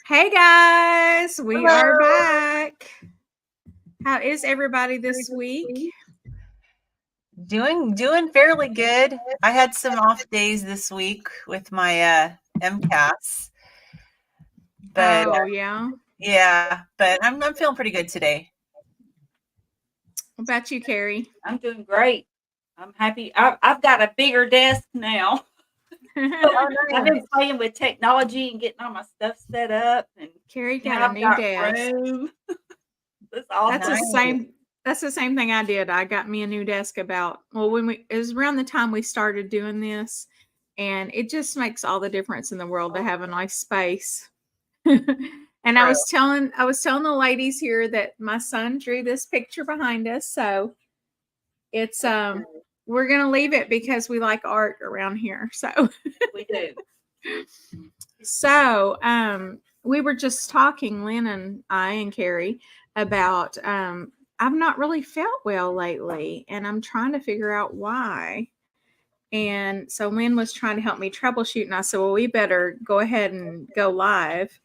Hey guys, we are Hello. back. How is everybody this week? Doing fairly good. I had some off days this week with my MCAS, but Oh yeah. yeah, but I'm feeling pretty good today. What about you, Carrie? I'm doing great. I'm happy. I've got a bigger desk now. So Oh, I've nice. been playing with technology and getting all my stuff set up, and Carrie got now a I've new got desk. room. It's That's the awesome. Nice. same. That's the same thing I did. I got me a new desk when it was around the time we started doing this, and it just makes all the difference in the world to have a nice space. And I True. was telling the ladies here that my son drew this picture behind us, so it's we're gonna leave it because we like art around here. We do. So we were just talking, Lynn and I and Carrie, about I've not really felt well lately, and I'm trying to figure out why. And so Lynn was trying to help me troubleshoot, and I said, "Well, we better go ahead and go live,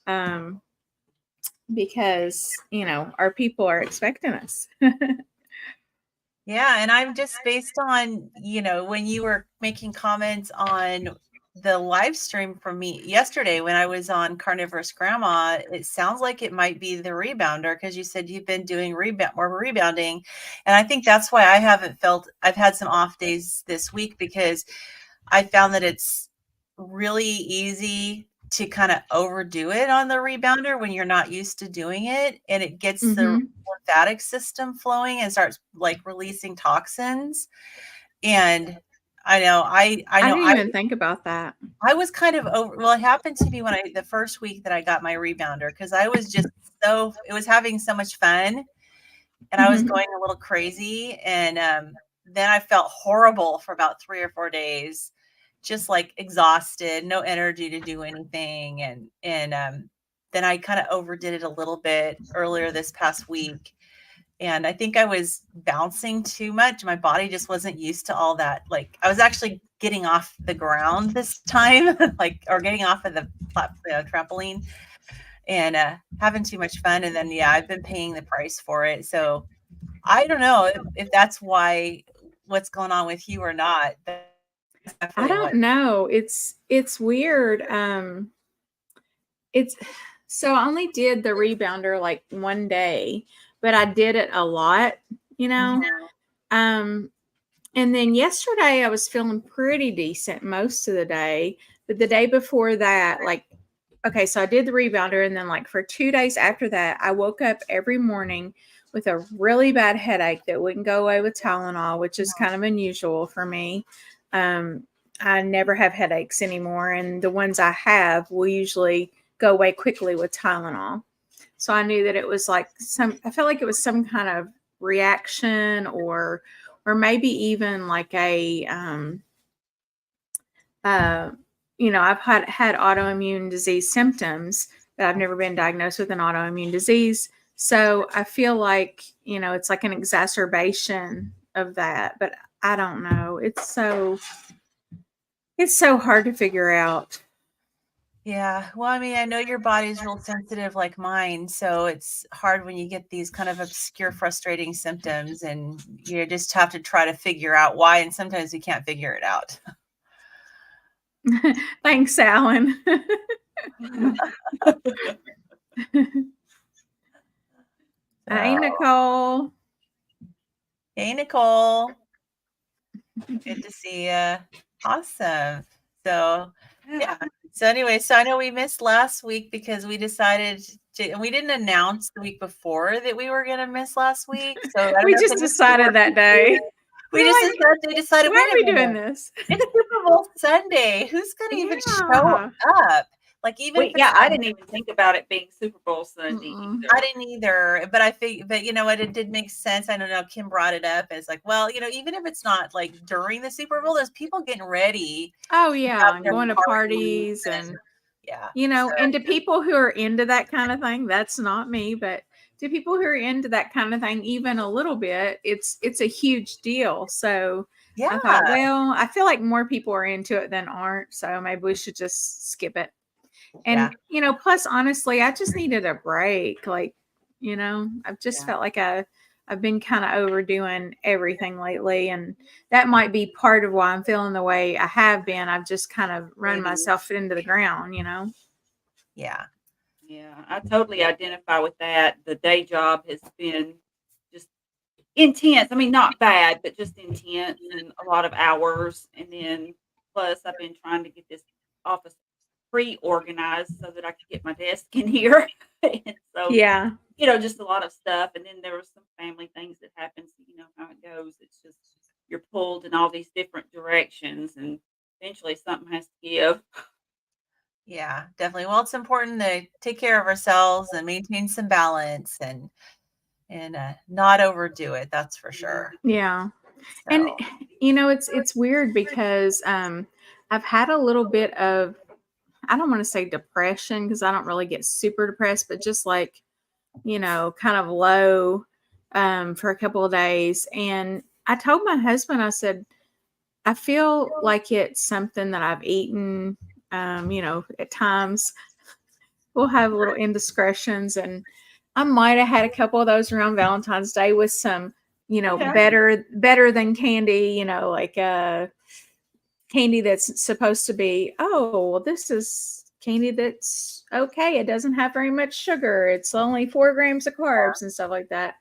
um, because our people are expecting us." Yeah, and I'm just based on, when you were making comments on the live stream from me yesterday when I was on Carnivore's Grandma, it sounds like it might be the rebounder because you said you've been doing more rebounding. And I think that's why I've had some off days this week because I found that it's really easy to kind of overdo it on the rebounder when you're not used to doing it, and it gets the Mm-hmm. lymphatic system flowing and starts like releasing toxins. And I I know didn't even think about that. I was kind of over. Well, it happened to me when the first week that I got my rebounder because I was just it was having so much fun, and I was Mm-hmm. going a little crazy, and then I felt horrible for about 3 or 4 days, just like exhausted, no energy to do anything, and then I kind of overdid it a little bit earlier this past week, and I think I was bouncing too much. My body just wasn't used to all that. Like I was actually getting off the ground this time, like or getting off of the trampoline, and having too much fun. And then yeah, I've been paying the price for it. So I don't know if that's what's going on with you or not. That's I definitely what. don't know. It's weird. It's so I only did the rebounder like one day, but I did it a lot, you know. Mhm. Um, and then yesterday I was feeling pretty decent most of the day, but the day before that, like, okay, so I did the rebounder, and then like for 2 days after that, I woke up every morning with a really bad headache that wouldn't go away with Tylenol, which is kind of unusual for me. Um, I never have headaches anymore, and the ones I have will usually go away quickly with Tylenol. So I knew that it was like I felt like it was some kind of reaction, or maybe even like a, uh, I've had autoimmune disease symptoms, but I've never been diagnosed with an autoimmune disease. So I feel like, it's like an exacerbation of that, but I don't know. It's so hard to figure out. Yeah. Well, I mean, I know your body's real sensitive like mine, so it's hard when you get these kind of obscure, frustrating symptoms, and you just have to try to figure out why. And sometimes you can't figure it out. Thanks, Alan. Hey, So, Nicole. hey, Nicole. Good to see you. Awesome. So, yeah. So anyway, so I know we missed last week because we decided to, and we didn't announce the week before that we were going to miss last week. So I don't We know if just any people decided were that day. confused. We We just were like, decided, why wait are a we doing minute, this? it's Super Bowl Sunday. Who's going to even show Yeah. up? Like even if We it's yeah, I not. didn't even think about it being Super Bowl Sunday Mm-mm. I either. didn't either, but I think, but you know what? It did make sense. I don't know. Kim brought it up as like, well, even if it's not like during the Super Bowl, there's people getting ready Oh to have yeah, and their going to parties, parties, and and yeah. and to people who are into that kind of thing, that's not me, but to people who are into that kind of thing, even a little bit, it's a huge deal. So I thought, Yeah, well, I feel like more people are into it than aren't, so maybe we should just skip it. And, plus honestly, I just needed a break. Like, I've just felt like I've been kind of overdoing everything lately. And that might be part of why I'm feeling the way I have been. I've just kind of run myself into the ground, Yeah. Yeah, I totally identify with that. The day job has been just intense. I mean, not bad, but just intense and a lot of hours. And then plus, I've been trying to get this office pre-organized so that I could get my desk in here. And so, Yeah. just a lot of stuff. And then there were some family things that happened. So you know how it goes. It's just you're pulled in all these different directions, and eventually something has to give. Yeah, definitely. Well, it's important to take care of ourselves and maintain some balance and not overdo it. That's for sure. Yeah. And So, it's weird because I've had a little bit of, I don't want to say depression because I don't really get super depressed, but just like, kind of low for a couple of days. And I told my husband, I said, I feel like it's something that I've eaten, at times we'll have little indiscretions, and I might have had a couple of those around Valentine's Day with some, Okay. better than candy, like candy that's supposed to be, oh, well, this is candy that's okay. It doesn't have very much sugar. It's only 4 grams of carbs and stuff like that.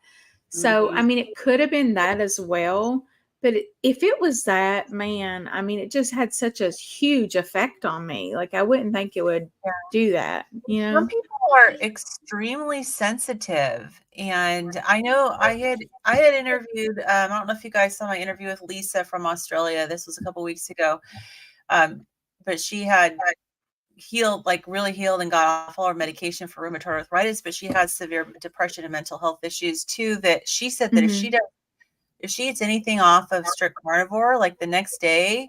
So, I mean, it could have been that as well. But if it was that, man, I mean, it just had such a huge effect on me. Like, I wouldn't think it would do that, some people are extremely sensitive, and I know I had interviewed. I don't know if you guys saw my interview with Lisa from Australia. This was a couple weeks ago, but she had healed, like really healed, and got off all her medication for rheumatoid arthritis. But she has severe depression and mental health issues too. That she said that if she eats anything off of strict carnivore, like the next day,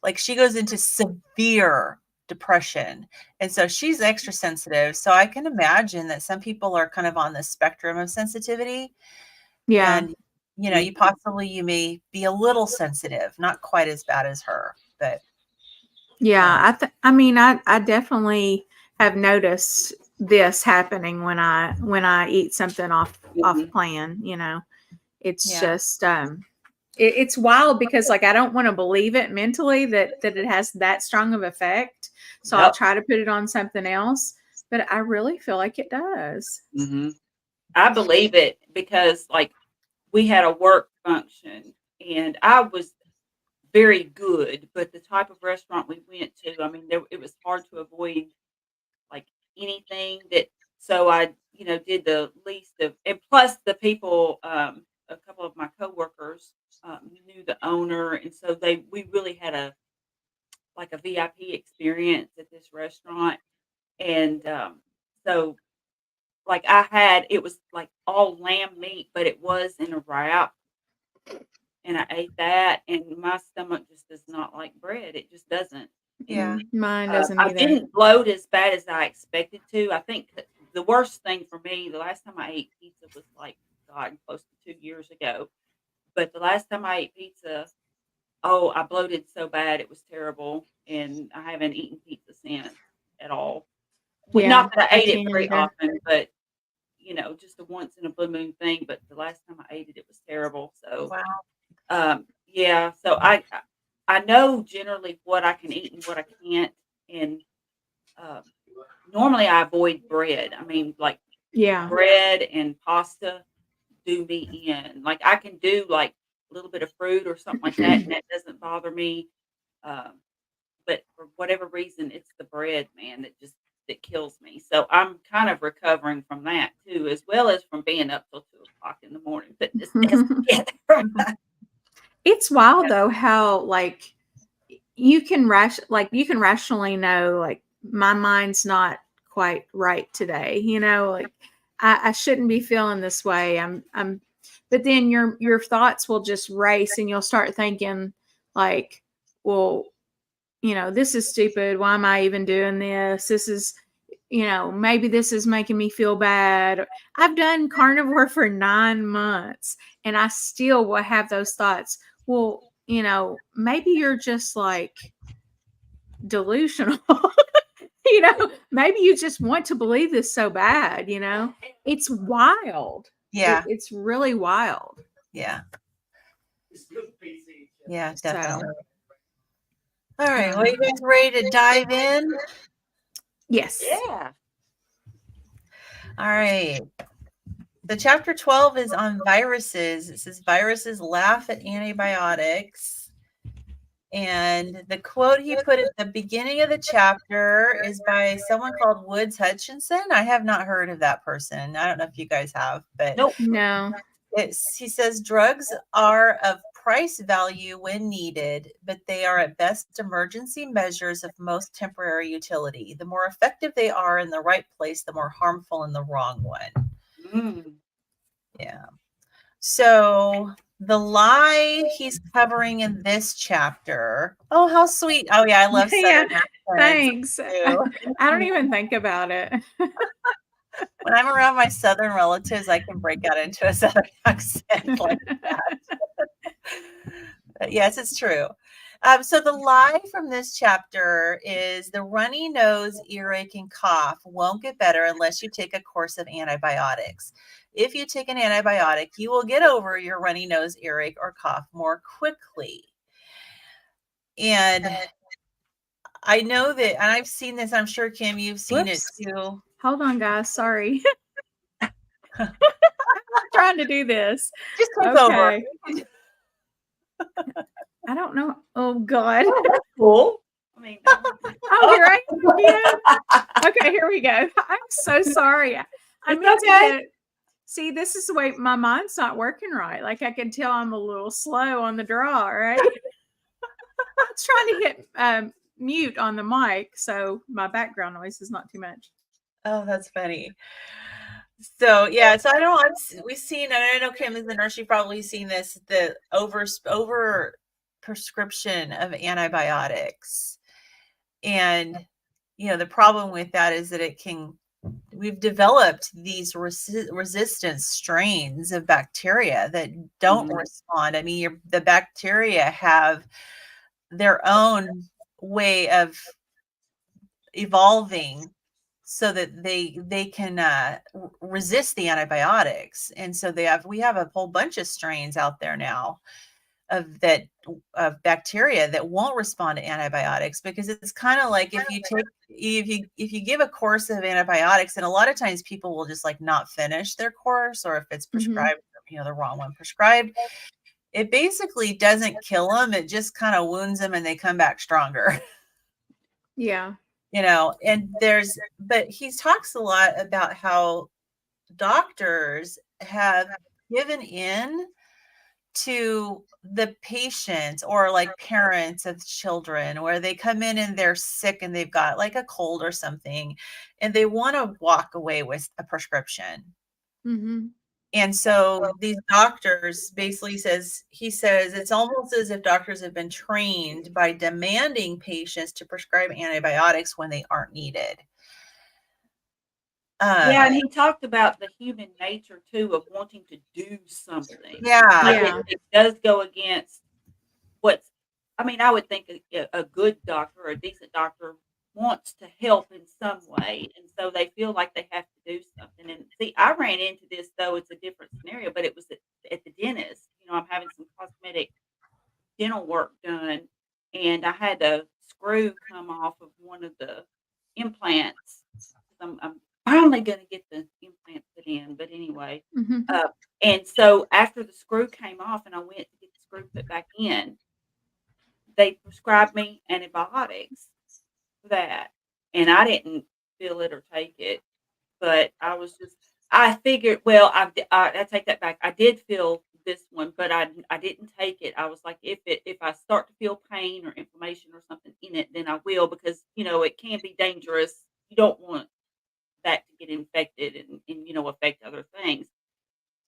like she goes into severe depression. And so she's extra sensitive. So I can imagine that some people are kind of on the spectrum of sensitivity. Yeah. And, you may be a little sensitive, not quite as bad as her, but yeah. I mean, I definitely have noticed this happening when I eat something off plan, It's just it's wild because like I don't want to believe it mentally that it has that strong of effect. So I'll try to put it on something else, but I really feel like it does. I believe it because, like, we had a work function and I was very good, but the type of restaurant we went to, I mean, it was hard to avoid like anything that. So I, did the least of, and plus the people, a couple of my coworkers knew the owner, and so we really had a VIP experience at this restaurant, and so like it was like all lamb meat, but it was in a wrap, and I ate that, and my stomach just does not like bread. It just doesn't. yeah. Mine doesn't I either. didn't bloat as bad as I expected to. I think the worst thing for me, the last time I ate pizza was like, God, close to 2 years ago. But the last time I ate pizza, oh, I bloated so bad. It was terrible. And I haven't eaten pizza since at all. Well, Yeah, not that I ate it can't very either. often, but, just a once in a blue moon thing. But the last time I ate it, it was terrible. So, Wow. yeah. So I know generally what I can eat and what I can't. And um, normally I avoid bread. I mean, like Yeah. bread and pasta do me in. Like I can do like a little bit of fruit or something like that, and that doesn't bother me. Um, but for whatever reason, it's the bread, man, that kills me. So I'm kind of recovering from that too, as well as from being up till 2 o'clock in the morning putting this desk together. It's wild though how like you can rationally know like my mind's not quite right today, like I shouldn't be feeling this way. I'm but then your thoughts will just race and you'll start thinking like, well, this is stupid. Why am I even doing this? This is, maybe this is making me feel bad. I've done carnivore for 9 months and I still will have those thoughts. Well, maybe you're just like delusional. You know, maybe you just want to believe this so bad, you know? It's wild. Yeah. It's really wild. Yeah. Yeah, So, definitely. All right. Well, you guys ready to dive in? yes. Yeah. All right. So chapter 12 is on viruses. It says viruses laugh at antibiotics. And the quote he put at the beginning of the chapter is by someone called Woods Hutchinson. I have not heard of that person. I don't know if you guys have, but Nope. No. he says drugs are of price value when needed, but they are at best emergency measures of most temporary utility. The more effective they are in the right place, the more harmful in the wrong one. Mm. Yeah. So the lie he's covering in this chapter. Oh, how sweet. Oh, yeah. I love Yeah, Southern accents, thanks. too. I don't even think about it. When I'm around my Southern relatives, I can break out into a Southern accent like that. But yes, it's true. So the lie from this chapter is the runny nose, earache, and cough won't get better unless you take a course of antibiotics. If you take an antibiotic, you will get over your runny nose, earache, or cough more quickly. And I know that, and I've seen this, I'm sure, Kim, you've seen Whoops. it too. Hold on, guys. Sorry. I'm trying to do this. Just take over. Okay. I don't know. Oh, God. Oh, that's cool. I mean, Oh, here I am again. Okay, here we go. I'm so sorry. I It's meant to okay. see, this is the way my mind's not working right. Like I can tell I'm a little slow on the draw, right? I was trying to hit mute on the mic so my background noise is not too much. Oh, that's funny. So yeah, so I don't. We've seen, and I know Kim is a nurse. You've probably seen this: the over prescription of antibiotics, and the problem with that is that we've developed these resistant strains of bacteria that don't Mhm. respond. I mean, the bacteria have their own way of evolving so that they can resist the antibiotics, and so we have a whole bunch of strains out there now of bacteria that won't respond to antibiotics, because it's kind of like if you give a course of antibiotics, and a lot of times people will just like not finish their course, or if it's prescribed, the wrong one prescribed, it basically doesn't kill them, it just kind of wounds them and they come back stronger. Yeah. But he talks a lot about how doctors have given in to the patients, or like parents of children, where they come in and they're sick and they've got like a cold or something, and they want to walk away with a prescription. Mm-hmm. And so these doctors he says it's almost as if doctors have been trained by demanding patients to prescribe antibiotics when they aren't needed. Yeah, and he talked about the human nature too of wanting to do something. Yeah. Like Yeah. it does go against what's. I mean, I would think a good doctor or a decent doctor wants to help in some way, and so they feel like they have to do something. And see, I ran into this, though it's a different scenario, but it was at the dentist. I'm having some cosmetic dental work done, and I had a screw come off of one of the implants. I'm finally going to get the implant put in, but anyway. Mm-hmm. And so after the screw came off and I went to get the screw put back in, they prescribed me antibiotics for that, and I didn't feel it or take it, but I figured, well, I take that back. I did feel this one, but I didn't take it. I was like, if I start to feel pain or inflammation or something in it, then I will, because it can be dangerous. You don't want that to get infected and affect other things.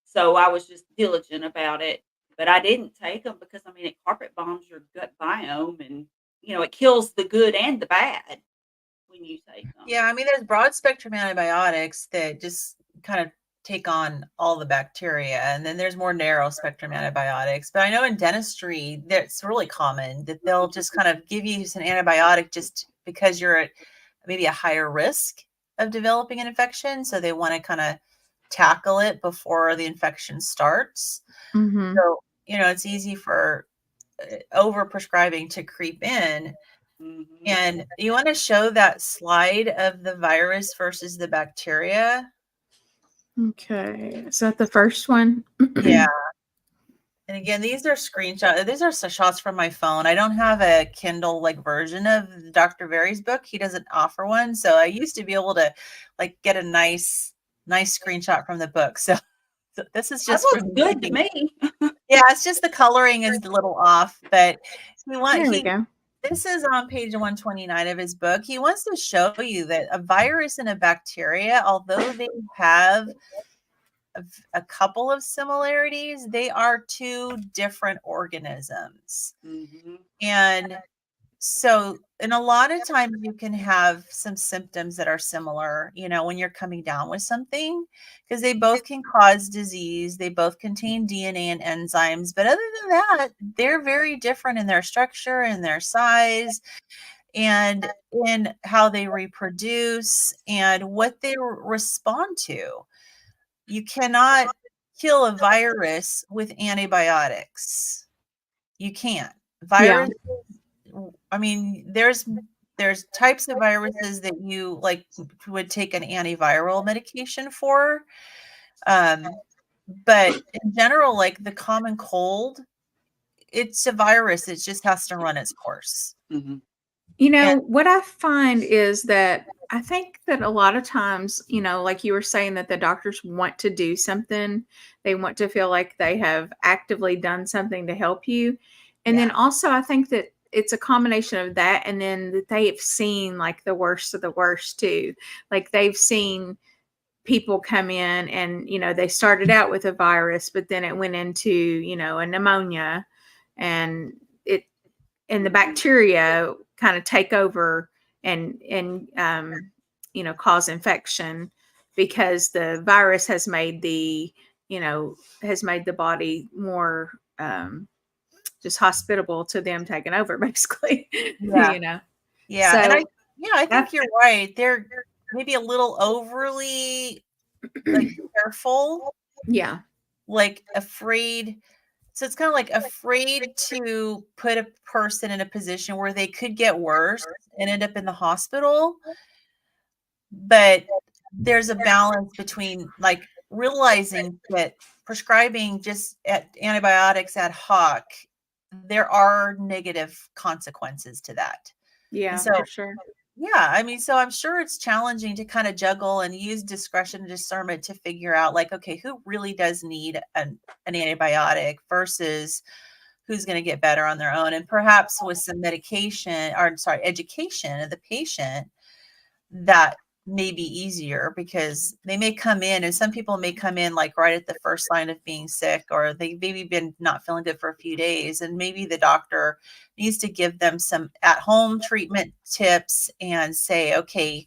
So I was just diligent about it, but I didn't take them because I mean it carpet bombs your gut biome, and it kills the good and the bad when you take them. Yeah, I mean, there's broad spectrum antibiotics that just kind of take on all the bacteria, and then there's more narrow spectrum antibiotics. But I know in dentistry, that's really common that they'll just kind of give you an antibiotic just because you're maybe a higher risk of developing an infection. So they want to kind of tackle it before the infection starts. Mm-hmm. So, it's easy for over prescribing to creep in. And you want to show that slide of the virus versus the bacteria. Okay. Is that the first one? Yeah. And again, these are screenshots. These are shots from my phone. I don't have a Kindle like version of Dr. Very's book. He doesn't offer one. So I used to be able to like get a nice screenshot from the book. So this is That just looks good to me. Yeah, it's just the coloring is a little off, but There we go. this is on page 129 of his book. He wants to show you that a virus and a bacteria, although they have a couple of similarities, they are two different organisms. And so, and a lot of times you can have some symptoms that are similar, when you're coming down with something, because they both can cause disease. They both contain DNA and enzymes. But other than that, they're very different in their structure and their size and in how they reproduce and what they respond to. You cannot kill a virus with antibiotics. You can't. Virus. I mean, there's types of viruses that you like would take an antiviral medication for. But in general, like the common cold, it's a virus. It just has to run its course. What I find is that I think that a lot of times, like you were saying, that the doctors want to do something. They want to feel like they have actively done something to help you. And then also, I think that it's a combination of that. And then that they have seen like the worst of the worst too. Like they've seen people come in and, they started out with a virus, but then it went into, a pneumonia and the bacteria kind of take over and cause infection because the virus has made the body more just hospitable to them taking over, basically. Yeah. So, and I think you're right. They're maybe a little overly like careful. Yeah. Like afraid. So it's kind of like afraid to put a person in a position where they could get worse and end up in the hospital. But there's a balance between like realizing that prescribing just antibiotics ad hoc, there are negative consequences to that. Yeah, so, for sure. Yeah, I mean, so I'm sure it's challenging to kind of juggle and use discretion and discernment to figure out like, okay, who really does need an antibiotic versus who's going to get better on their own. And perhaps with some education of the patient, that may be easier because they may come in and some people may come in like right at the first sign of being sick, or they maybe been not feeling good for a few days. And maybe the doctor needs to give them some at-home treatment tips and say, okay,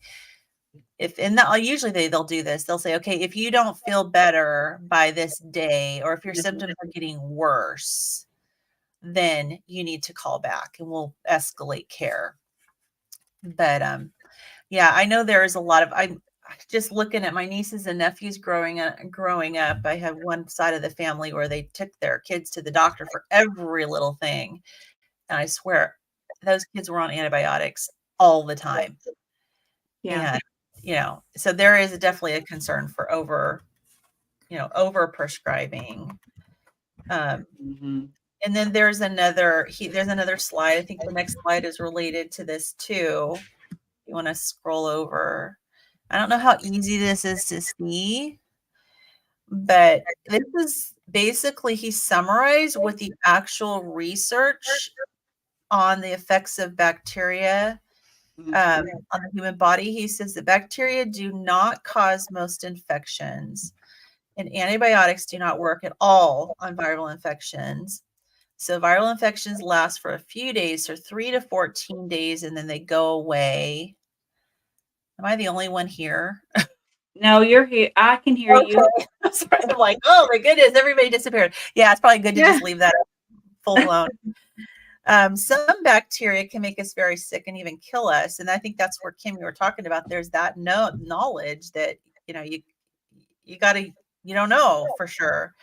usually they'll do this. They'll say, okay, if you don't feel better by this day, or if your symptoms are getting worse, then you need to call back and we'll escalate care. But, yeah, I know there is a lot of, I'm just looking at my nieces and nephews growing up. I have one side of the family where they took their kids to the doctor for every little thing. And I swear those kids were on antibiotics all the time. Yeah. And, so there is definitely a concern for over prescribing. And then there's another slide. I think the next slide is related to this too. You want to scroll over. I don't know how easy this is to see, but this is basically he summarized what the actual research on the effects of bacteria on the human body. He says that bacteria do not cause most infections, and antibiotics do not work at all on viral infections. So viral infections last for a few days, so 3 to 14 days, and then they go away. Am I the only one here? No, you're here. I can hear you. Sorry, I'm like, oh my goodness, everybody disappeared. Yeah, it's probably good to just leave that full blown. Some bacteria can make us very sick and even kill us. And I think that's where, Kim, you were talking about, there's that knowledge that, you gotta, you don't know for sure.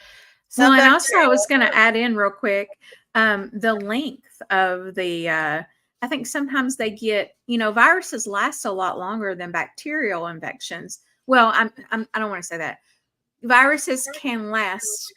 Well, Some and also I bacteria, was going to add in real quick, the length of the, I think sometimes they get, viruses last a lot longer than bacterial infections. Well, I don't want to say that. Viruses can last,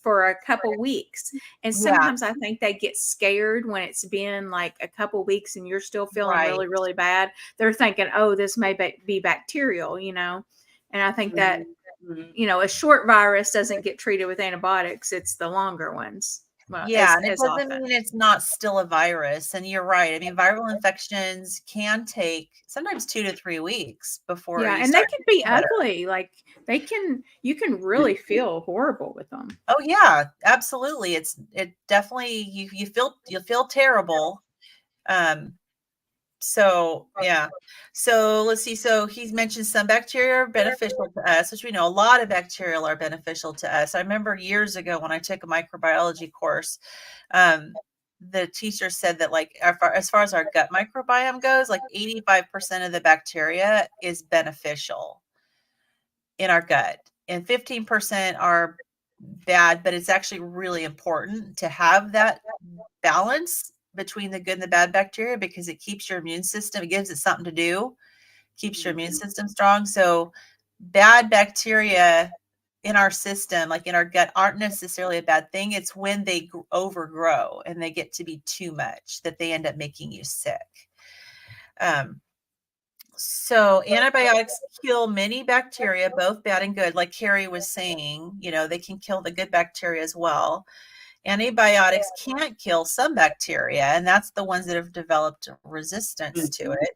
for a couple weeks. And yeah, sometimes I think they get scared when it's been like a couple weeks and you're still feeling right. really, really bad. They're thinking, oh, this may be bacterial, and I think that, a short virus doesn't get treated with antibiotics. It's the longer ones. Well, Yeah, and it as doesn't often. mean it's not still a virus. And you're right. I mean, viral infections can take sometimes 2 to 3 weeks before Yeah. you And they start can to be feel better. ugly. Like you can really feel horrible with them. Oh yeah, absolutely. It definitely, you feel terrible. Um, So yeah. So let's see. So he's mentioned some bacteria are beneficial to us, which we know a lot of bacteria are beneficial to us. I remember years ago when I took a microbiology course, um, the teacher said that like as far as our gut microbiome goes, like 85% of the bacteria is beneficial in our gut, and 15% are bad, but it's actually really important to have that balance between the good and the bad bacteria because it keeps your immune system, it gives it something to do, keeps your immune system strong. So bad bacteria in our system, like in our gut, aren't necessarily a bad thing. It's when they overgrow and they get to be too much that they end up making you sick. So antibiotics kill many bacteria, both bad and good. Like Carrie was saying, they can kill the good bacteria as well. Antibiotics can't kill some bacteria, and that's the ones that have developed resistance to it.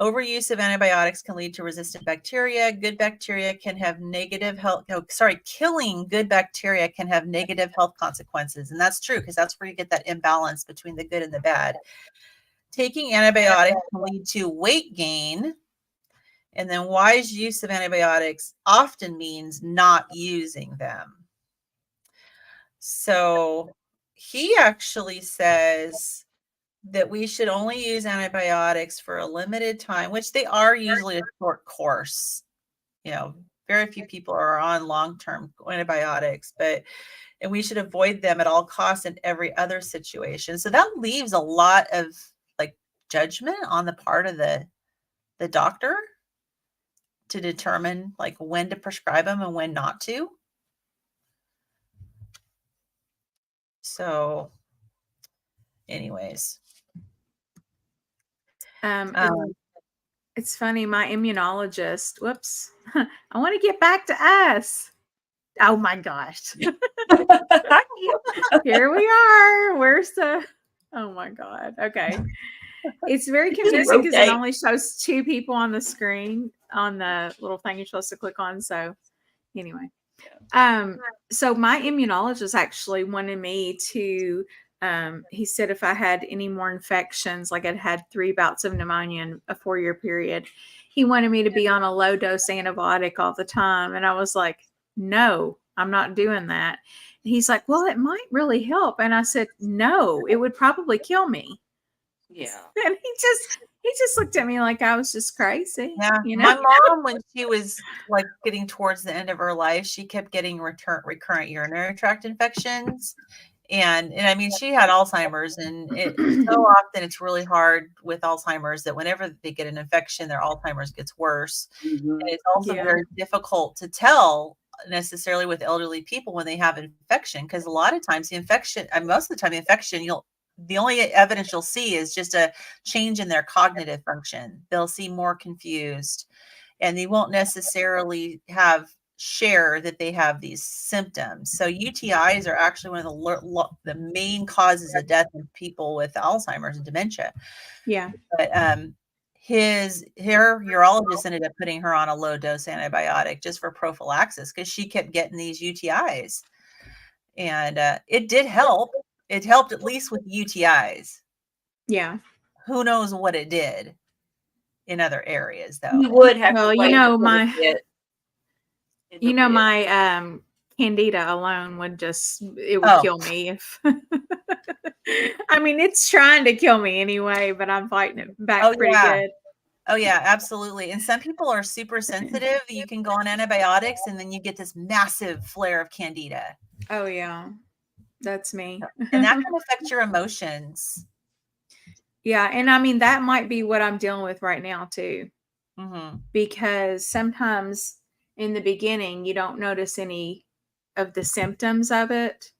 Overuse of antibiotics can lead to resistant bacteria. Good bacteria can have negative health. Oh, sorry, killing good bacteria can have negative health consequences. And that's true because that's where you get that imbalance between the good and the bad. Taking antibiotics can lead to weight gain. And then wise use of antibiotics often means not using them. So he actually says that we should only use antibiotics for a limited time, which they are usually a short course. Very few people are on long-term antibiotics, and we should avoid them at all costs in every other situation. So that leaves a lot of like judgment on the part of the doctor to determine like when to prescribe them and when not to. So anyways. It's funny, my immunologist, whoops, I want to get back to us. Oh my gosh. Here we are. Oh my God. Okay. It's very confusing because it only shows 2 people on the screen on the little thing you're supposed to click on. So anyway, so my immunologist actually wanted me to, he said if I had any more infections, like I'd had 3 bouts of pneumonia in a 4-year period, he wanted me to be on a low dose antibiotic all the time. And I was like, no, I'm not doing that. And he's like, well, it might really help. And I said, no, it would probably kill me. Yeah. And he just looked at me like I was just crazy. Yeah. My mom, when she was like getting towards the end of her life, she kept getting recurrent urinary tract infections. And I mean, she had Alzheimer's, and so often it's really hard with Alzheimer's that whenever they get an infection, their Alzheimer's gets worse. And it's also very difficult to tell necessarily with elderly people when they have infection, because a lot of times the infection, and most of the time the infection, the only evidence you'll see is just a change in their cognitive function. They'll seem more confused, and they won't necessarily share that they have these symptoms. So UTIs are actually one of the main causes of death in people with Alzheimer's and dementia. Yeah. But her urologist ended up putting her on a low dose antibiotic just for prophylaxis because she kept getting these UTIs. And it did help. It helped at least with UTIs. Yeah. Who knows what it did in other areas, though. You would have to wait my Candida alone would kill me if I mean, it's trying to kill me anyway, but I'm fighting it back Oh, pretty yeah. good. Oh, yeah, absolutely. And some people are super sensitive. You can go on antibiotics and then you get this massive flare of candida. Oh yeah, that's me. And that can affect your emotions. Yeah, and I mean that might be what I'm dealing with right now too, Mm-hmm. because sometimes in the beginning you don't notice any of the symptoms of it,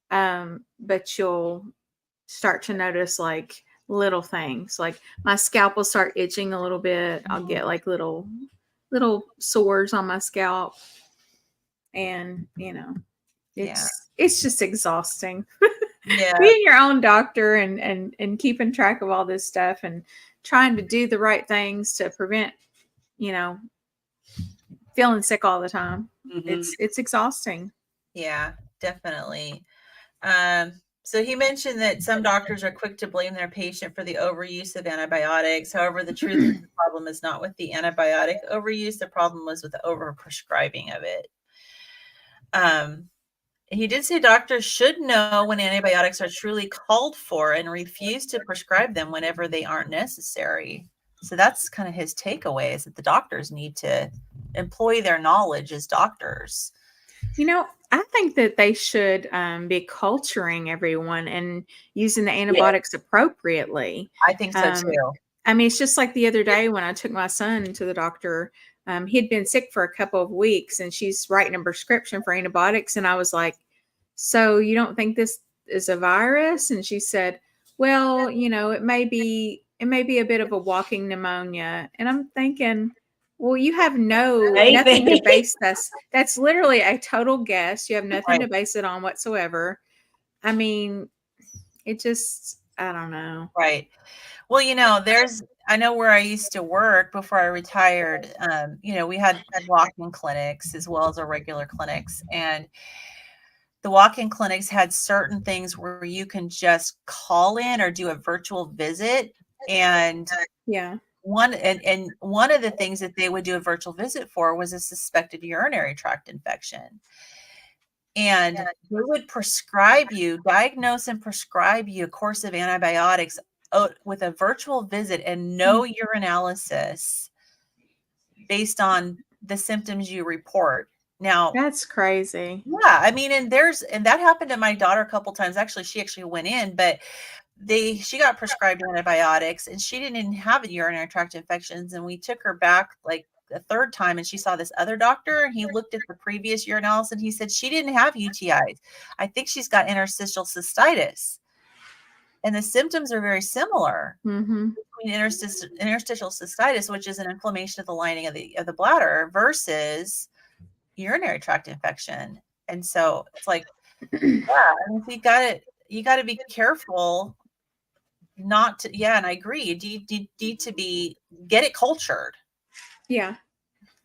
but you'll start to notice like little things, like my scalp will start itching a little bit. I'll get like little sores on my scalp, and Yeah. it's just exhausting. Yeah. Being your own doctor and keeping track of all this stuff and trying to do the right things to prevent, you know, feeling sick all the time. It's exhausting. Yeah, definitely. So he mentioned that some doctors are quick to blame their patient for the overuse of antibiotics. However, the truth is the problem is not with the antibiotic overuse. The problem was with the overprescribing of it. He did say doctors should know when antibiotics are truly called for and refuse to prescribe them whenever they aren't necessary. So that's kind of his takeaway, is that the doctors need to employ their knowledge as doctors. I think that they should be culturing everyone and using the antibiotics appropriately. I think so too. I mean, it's just like the other day when I took my son to the doctor. He'd been sick for a couple of weeks, and she's writing a prescription for antibiotics. And I was like, "So you don't think this is a virus?" And she said, "Well, it may be a bit of a walking pneumonia." And I'm thinking, well, you have nothing to base this. That's literally a total guess. You have nothing to base it on whatsoever. I mean, it just, I don't know. Right. Well, I know where I used to work before I retired. We had walk-in clinics as well as our regular clinics. And the walk-in clinics had certain things where you can just call in or do a virtual visit. And Yeah. one of the things that they would do a virtual visit for was a suspected urinary tract infection. And they would diagnose and prescribe you a course of antibiotics with a virtual visit and no urinalysis based on the symptoms you report. Now, That's crazy. yeah, I mean, and that happened to my daughter a couple times. Actually, she went in, but she got prescribed antibiotics and she didn't even have a urinary tract infections. And we took her back like the third time and she saw this other doctor, and he looked at the previous urinalysis and he said she didn't have UTIs. I think she's got interstitial cystitis. And the symptoms are very similar between interstitial cystitis, which is an inflammation of the lining of the bladder, versus urinary tract infection. And so it's like, yeah, I mean, you got to be careful not to, yeah, and I agree. You need to get it cultured. Yeah.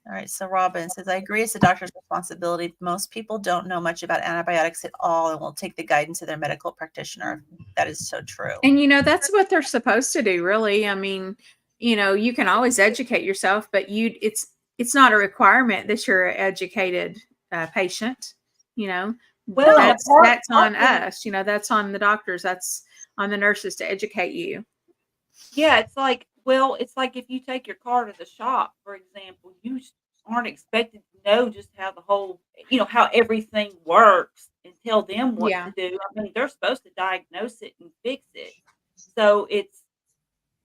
All right. So Robin says, I agree. It's the doctor's responsibility. Most people don't know much about antibiotics at all and will take the guidance of their medical practitioner. That is so true. And that's what they're supposed to do, really. I mean, you can always educate yourself, but it's not a requirement that you're an educated patient. Well, that's on us. That's on the doctors. That's on the nurses to educate you. Yeah, it's like if you take your car to the shop, for example, you aren't expected to know just how the whole, how everything works and tell them what to do. I mean, they're supposed to diagnose it and fix it. So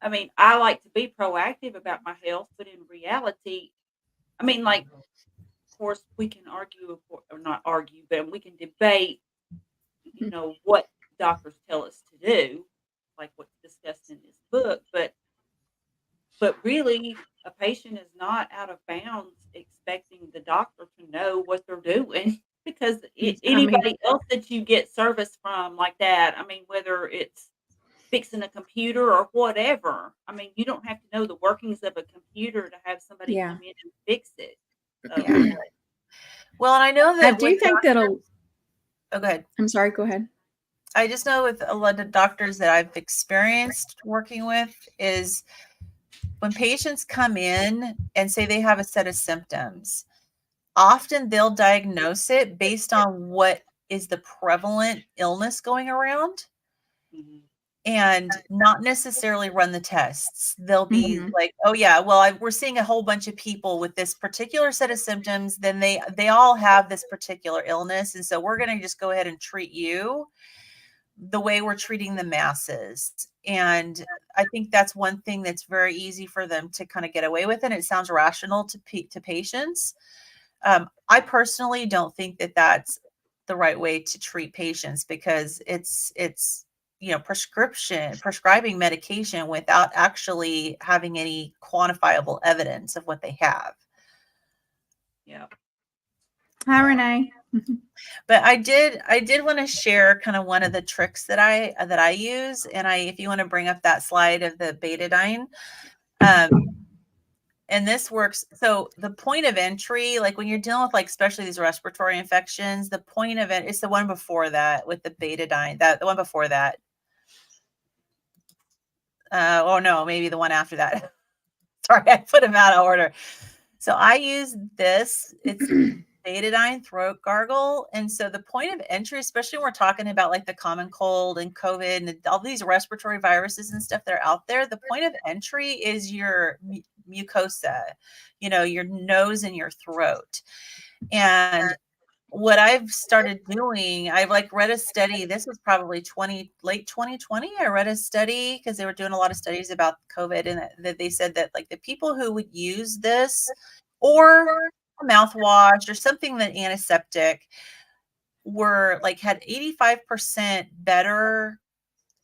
I like to be proactive about my health, but in reality, of course, we can argue or not argue, but we can debate, what doctors tell us to do, like what's discussed in this book. But really, a patient is not out of bounds expecting the doctor to know what they're doing, because anybody else that you get service from like that, whether it's fixing a computer or whatever, you don't have to know the workings of a computer to have somebody come in and fix it. So, well, and I know that I do think that'll. Oh, go ahead. I'm sorry. Go ahead. I just know with a lot of doctors that I've experienced working with is when patients come in and say they have a set of symptoms, often they'll diagnose it based on what is the prevalent illness going around. Mhm. and not necessarily run the tests. They'll be Mhm. like, oh yeah, well, we're seeing a whole bunch of people with this particular set of symptoms. Then they all have this particular illness, and so we're going to just go ahead and treat you the way we're treating the masses. And I think that's one thing that's very easy for them to kind of get away with, and it sounds rational to patients. I personally don't think that that's the right way to treat patients, because it's prescribing medication without actually having any quantifiable evidence of what they have. Yeah. Hi, Renee. But I did want to share kind of one of the tricks that I use, and if you want to bring up that slide of the betadine, and this works. So the point of entry, like when you're dealing with, like, especially these respiratory infections, the point of it is the one before that with the betadine, the one before that. Oh no, maybe the one after that. Sorry, I put them out of order. So I use this. It's betadine throat gargle. And so the point of entry, especially when we're talking about like the common cold and COVID and all these respiratory viruses and stuff that are out there, the point of entry is your mucosa, your nose and your throat. And what I've started doing, I've like read a study. This was probably late 2020. I read a study because they were doing a lot of studies about COVID, and that they said that like the people who would use this or a mouthwash or something that antiseptic were like had 85% better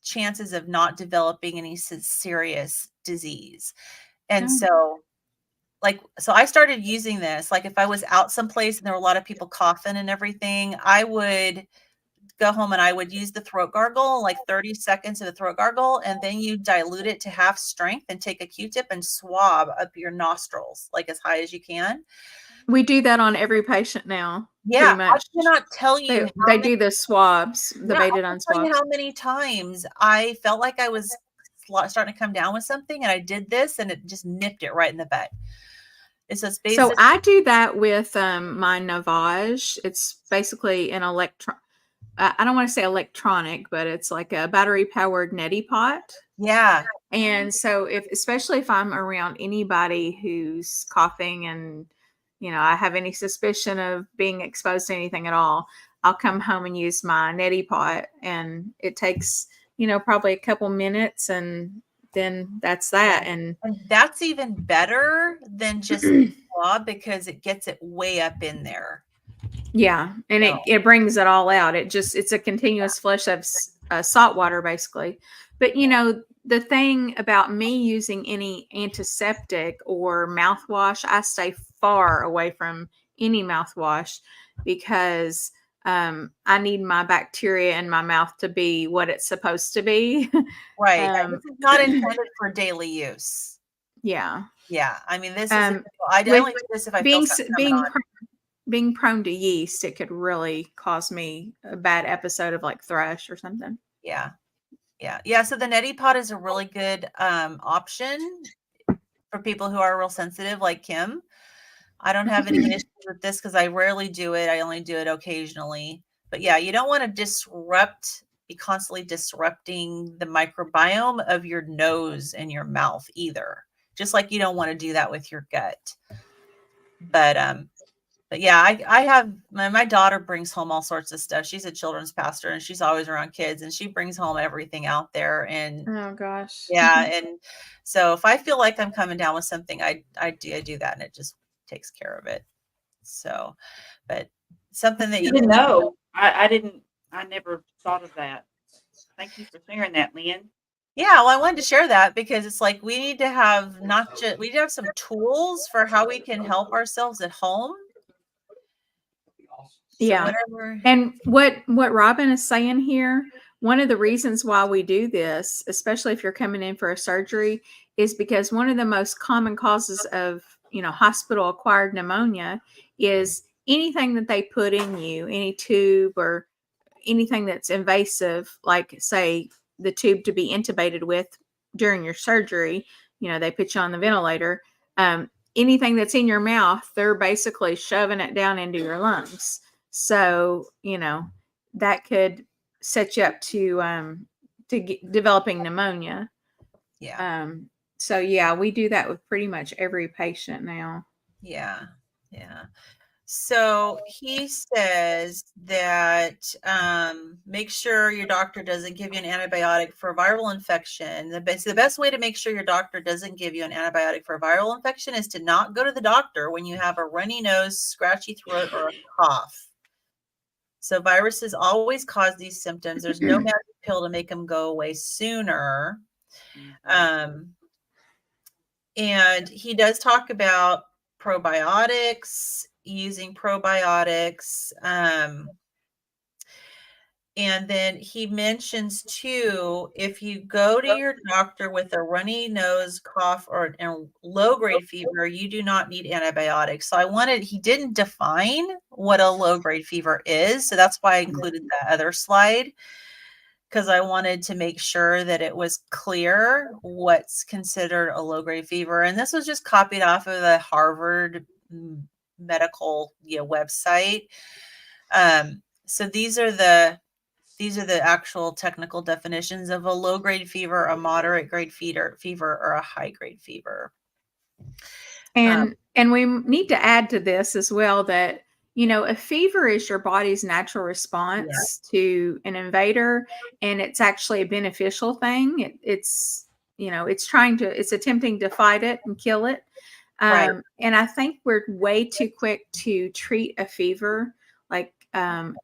chances of not developing any serious disease. And so I started using this, like if I was out someplace and there were a lot of people coughing and everything, I would go home and I would use the throat gargle, like 30 seconds of the throat gargle, and then you dilute it to half strength and take a Q-tip and swab up your nostrils, like as high as you can. We do that on every patient now. Yeah, Pretty much. I cannot tell you They do the swabs, the I betadine can't tell you swabs. how many times I felt like I was starting to come down with something, and I did this, and it just nipped it right in the butt. So I do that with my Navage. It's basically an I don't want to say electronic, but it's like a battery powered neti pot. Yeah. And so especially if I'm around anybody who's coughing and, I have any suspicion of being exposed to anything at all, I'll come home and use my neti pot, and it takes, probably a couple minutes, and then that's that. Yeah. And that's even better than just the swab, because it gets it way up in there. Yeah, and it brings it all out. It's a continuous flush of salt water, basically. But the thing about me using any antiseptic or mouthwash, I stay far away from any mouthwash, because I need my bacteria in my mouth to be what it's supposed to be. Right. This is not intended for daily use. Yeah. Yeah. I mean, this is I only do this if I feel something coming on. Being prone to yeast, it could really cause me a bad episode of like thrush or something. Yeah. Yeah. Yeah. So the neti pot is a really good option for people who are real sensitive, like Kim. I don't have any issues with this because I rarely do it. I only do it occasionally. But yeah, you don't want to be constantly disrupting the microbiome of your nose and your mouth either. Just like you don't want to do that with your gut. But yeah, I have my daughter brings home all sorts of stuff. She's a children's pastor, and she's always around kids, and she brings home everything out there. And oh gosh, yeah, and so if I feel like I'm coming down with something, I do that, and it just takes care of it. So, but something that you didn't know, I never thought of that. Thank you for sharing that, Lynn. Yeah, well, I wanted to share that because it's like we need to have we need to have some tools for how we can help ourselves at home. Yeah. And what Robin is saying here, one of the reasons why we do this, especially if you're coming in for a surgery, is because one of the most common causes of, hospital acquired pneumonia is anything that they put in you, any tube or anything that's invasive, like say the tube to be intubated with during your surgery, they put you on the ventilator. Anything that's in your mouth, they're basically shoving it down into your lungs. So, that could set you up to developing pneumonia. Yeah. So yeah, we do that with pretty much every patient now. Yeah. Yeah. So he says that make sure your doctor doesn't give you an antibiotic for a viral infection. The best way to make sure your doctor doesn't give you an antibiotic for a viral infection is to not go to the doctor when you have a runny nose, scratchy throat, or a cough. So viruses always cause these symptoms. There's no magic pill to make them go away sooner. And he does talk about probiotics, using probiotics. And then he mentions too, if you go to your doctor with a runny nose, cough, or low grade fever, you do not need antibiotics. So he didn't define what a low grade fever is. So that's why I included that other slide, because I wanted to make sure that it was clear what's considered a low grade fever. And this was just copied off of the Harvard medical website. So these are the actual technical definitions of a low grade fever, a moderate grade fever, or a high grade fever. And we need to add to this as well that, a fever is your body's natural response to an invader, and it's actually a beneficial thing. It's attempting to fight it and kill it. Right. And I think we're way too quick to treat a fever, like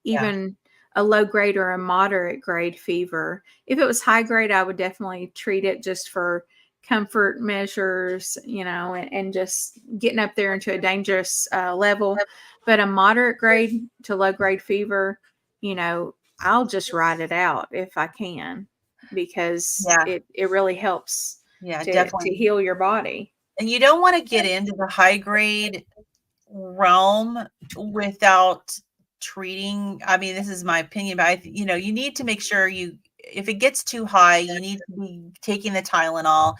even a low grade or a moderate grade fever. If it was high grade, I would definitely treat it just for comfort measures, and just getting up there into a dangerous level. But a moderate grade to low grade fever, I'll just ride it out if I can, because it really helps to heal your body. And you don't want to get into the high grade realm without treating. I mean, this is my opinion, but you need to make sure if it gets too high, you need to be taking the Tylenol.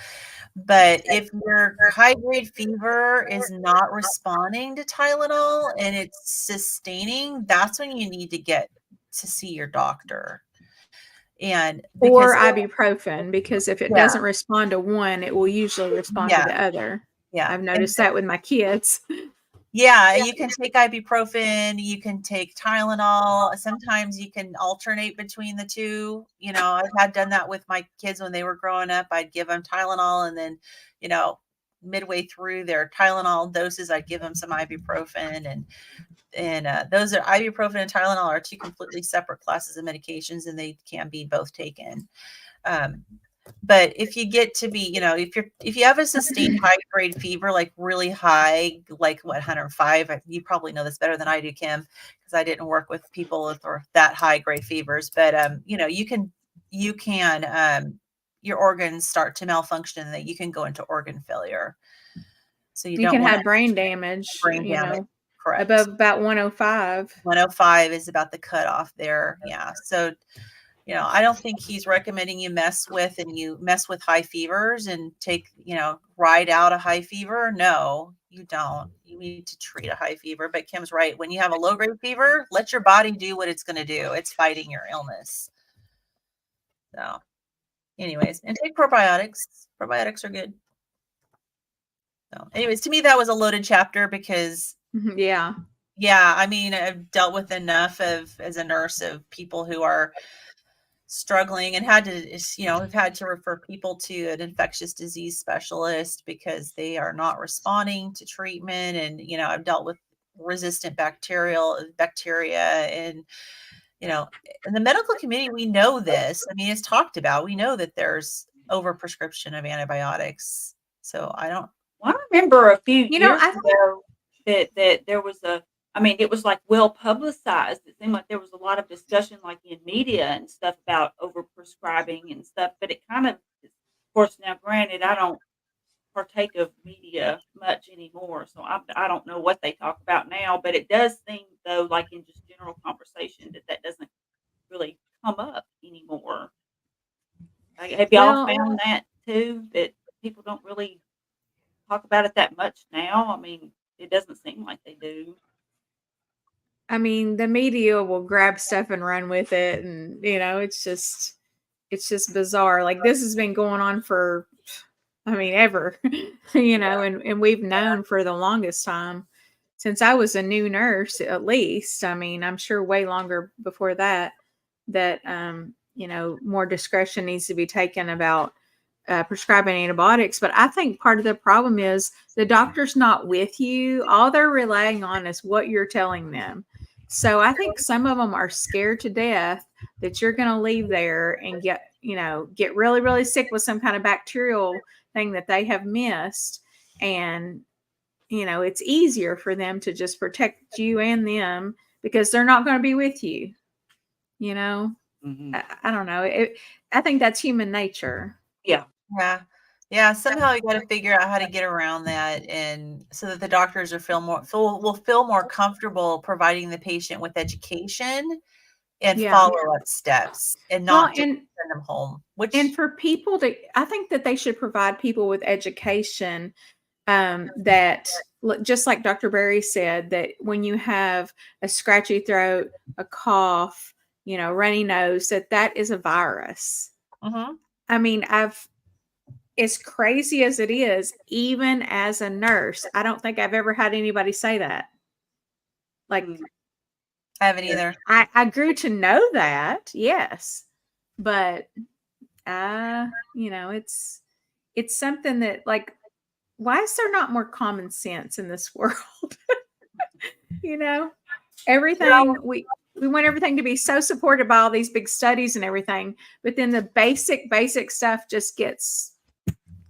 But if your high grade fever is not responding to Tylenol and it's sustaining, that's when you need to get to see your doctor. Or ibuprofen, because if it doesn't respond to one, it will usually respond to the other. Yeah. I've noticed that with my kids. Yeah, you can take ibuprofen, you can take Tylenol. Sometimes you can alternate between the two. I've had done that with my kids when they were growing up. I'd give them Tylenol, and then, midway through their Tylenol doses, I'd give them some ibuprofen. And those are ibuprofen and Tylenol are two completely separate classes of medications, and they can be both taken. But if you get to be, if you have a sustained high grade fever, like really high, like 105, you probably know this better than I do, Kim, because I didn't work with people with that high grade fevers. But you can your organs start to malfunction, and that you can go into organ failure. So you can have brain damage. Correct. Above about 105. 105 is about the cutoff there. Yeah. So I don't think he's recommending you mess with high fevers and ride out a high fever. No, you don't. You need to treat a high fever. But Kim's right. When you have a low grade fever, let your body do what it's going to do. It's fighting your illness. So anyways, and take probiotics. Probiotics are good. So anyways, to me, that was a loaded chapter because yeah. I mean, I've dealt with enough as a nurse of people who are struggling and we've had to refer people to an infectious disease specialist because they are not responding to treatment. And, I've dealt with resistant bacteria and, in the medical community, we know this. I mean, it's talked about. We know that there's overprescription of antibiotics. So I remember a few years ago that there was it was like well publicized. It seemed like there was a lot of discussion like in media and stuff about overprescribing and stuff, but it kind of course, now granted, I don't partake of media much anymore, so I don't know what they talk about now, but it does seem though, like in just general conversation, that doesn't really come up anymore. Like, have y'all found that too, that people don't really talk about it that much now? I mean, it doesn't seem like they do. I mean, the media will grab stuff and run with it, and it's just it's just bizarre. Like this has been going on for, I mean, ever, you know, and we've known for the longest time since I was a new nurse, at least. I mean, I'm sure way longer before that, you know, more discretion needs to be taken about prescribing antibiotics. But I think part of the problem is the doctor's not with you. All they're relying on is what you're telling them. So I think some of them are scared to death that you're going to leave there and get, you know, get really, really sick with some kind of bacterial thing that they have missed. And, you know, it's easier for them to just protect you and them because they're not going to be with you. You know, I don't know. I think that's human nature. Yeah. Yeah. Somehow you got to figure out how to get around that, and so that the doctors will feel more comfortable providing the patient with education and follow-up steps, and not just send them home. And for people to, I think that they should provide people with education that, just like Dr. Berry said, that when you have a scratchy throat, a cough, you know, runny nose, that is a virus. I mean, as crazy as it is, even as a nurse, I don't think I've ever had anybody say that. Like, I haven't either. I grew to know that, yes, but you know, it's something that, like, why is there not more common sense in this world? You know, everything we want everything to be so supported by all these big studies and everything, but then the basic stuff just gets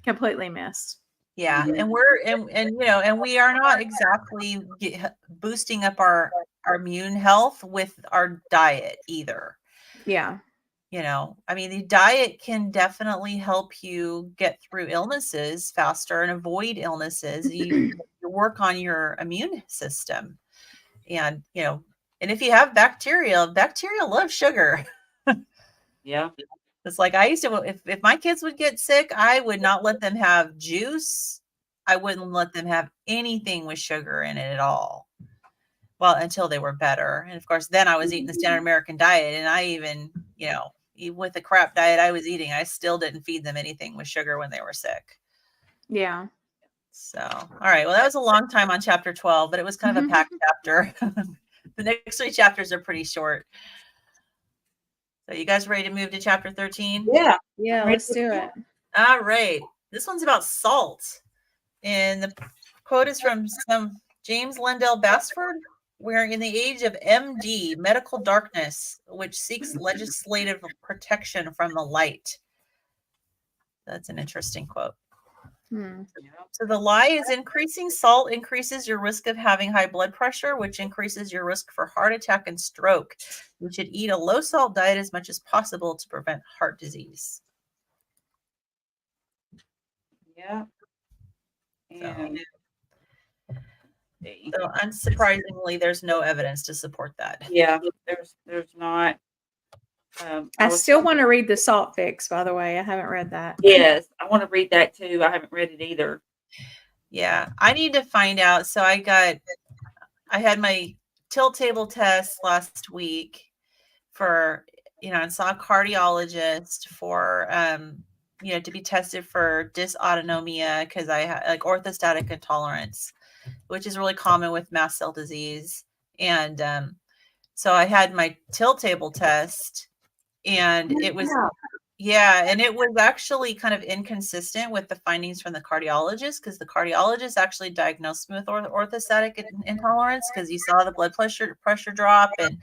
completely missed. Yeah, and you know, and we are not exactly boosting up our immune health with our diet either. Yeah. You know, I mean, the diet can definitely help you get through illnesses faster and avoid illnesses. You work on your immune system, and you know, and if you have bacteria love sugar. Yeah. It's like I used to, if my kids would get sick, I would not let them have juice. I wouldn't let them have anything with sugar in it at all. Well, until they were better. And of course, then I was eating the standard American diet. And I even, you know, with the crap diet I was eating, I still didn't feed them anything with sugar when they were sick. Yeah. So, all right. Well, that was a long time on chapter 12, but it was kind of a packed chapter. The next 3 chapters are pretty short. So you guys ready to move to chapter 13? Yeah. Yeah, let's do it. All right. This one's about salt. And the quote is from some James Lendell Basford. We're in the age of MD, medical darkness, which seeks legislative protection from the light. That's an interesting quote. So the lie is increasing salt increases your risk of having high blood pressure, which increases your risk for heart attack and stroke. You should eat a low salt diet as much as possible to prevent heart disease. Yeah. And so unsurprisingly, there's no evidence to support that. Yeah, there's not. I still want to read the Salt Fix, by the way. I haven't read that. Yes, I want to read that too. I haven't read it either. Yeah, I need to find out. So I had my tilt table test last week for, you know, and saw a cardiologist for, you know, to be tested for dysautonomia because I had like orthostatic intolerance, which is really common with mast cell disease. And so I had my tilt table test, and it was, and it was actually kind of inconsistent with the findings from the cardiologist, because the cardiologist actually diagnosed me with orthostatic intolerance because he saw the blood pressure drop and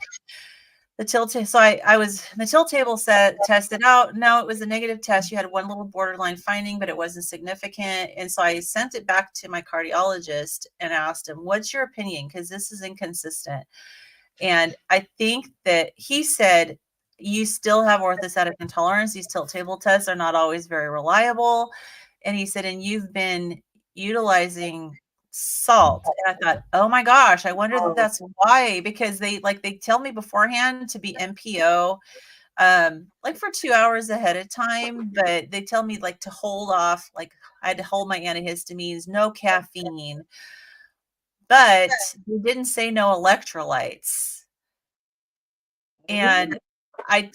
the tilt. So the tilt table tested out. No, it was a negative test. You had one little borderline finding, but it wasn't significant. And so I sent it back to my cardiologist and asked him, what's your opinion? Because this is inconsistent. And I think that he said, you still have orthostatic intolerance. These tilt table tests are not always very reliable. And he said, and you've been utilizing salt. And I thought, oh my gosh, I wonder if that's why, because they tell me beforehand to be MPO, like for 2 hours ahead of time, but they tell me like to hold off, like I had to hold my antihistamines, no caffeine, but they didn't say no electrolytes. And I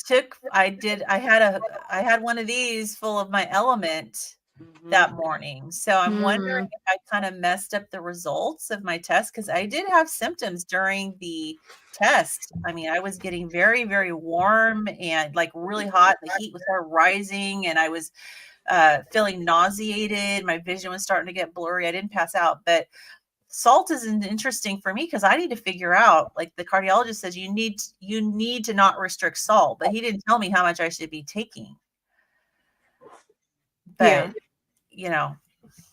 had one of these full of my element Mhm. that morning. So I'm wondering Mm. if I kind of messed up the results of my test, because I did have symptoms during the test. I mean, I was getting very, very warm and like really hot. The heat was started rising, and I was feeling nauseated. My vision was starting to get blurry. I didn't pass out, but salt is interesting for me because I need to figure out, like the cardiologist says, you need to not restrict salt, but he didn't tell me how much I should be taking. But Yeah. you know,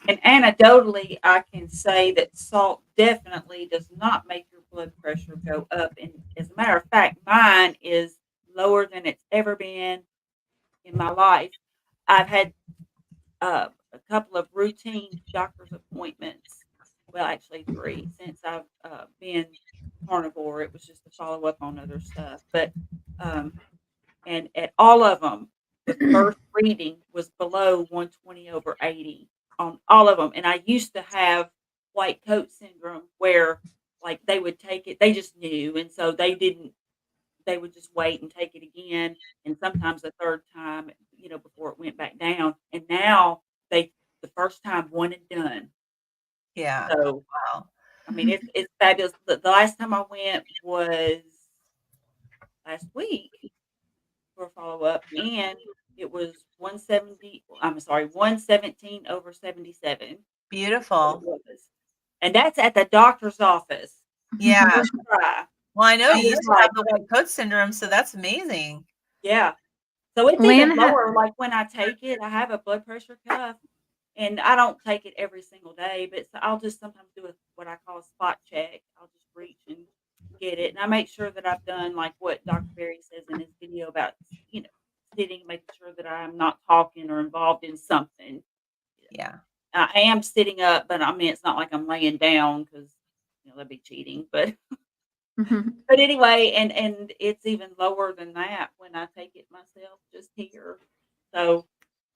And anecdotally, I can say that salt definitely does not make your blood pressure go up. And as a matter of fact, mine is lower than it's ever been in my life. I've had a couple of routine doctor's appointments. Well, actually, three since I've been carnivore. It was just to follow up on other stuff. But, and at all of them, the first reading was below 120/80 on all of them. And I used to have white coat syndrome where like they would take it, they just knew. And so they would just wait and take it again. And sometimes the third time, before it went back down. And now the first time, one and done. yeah. So, Wow. I mean, it's fabulous. The last time I went was last week for a follow up, and it was 170. I'm sorry, 117/77. Beautiful. And that's at the doctor's office. Yeah. First try. Well, I know I you was used to have like, the white coat syndrome, so that's amazing. yeah. So it's Lynn even ha- lower. Like when I take it, I have a blood pressure cuff, and I don't take it every single day, but I'll just sometimes do what I call a spot check. I'll just reach and get it, and I make sure that I've done like what Dr. Berry says in his video about sitting, making sure that I'm not talking or involved in something. Yeah. I am sitting up, but I mean it's not like I'm laying down because that'd be cheating. But but anyway, and it's even lower than that when I take it myself, just here. So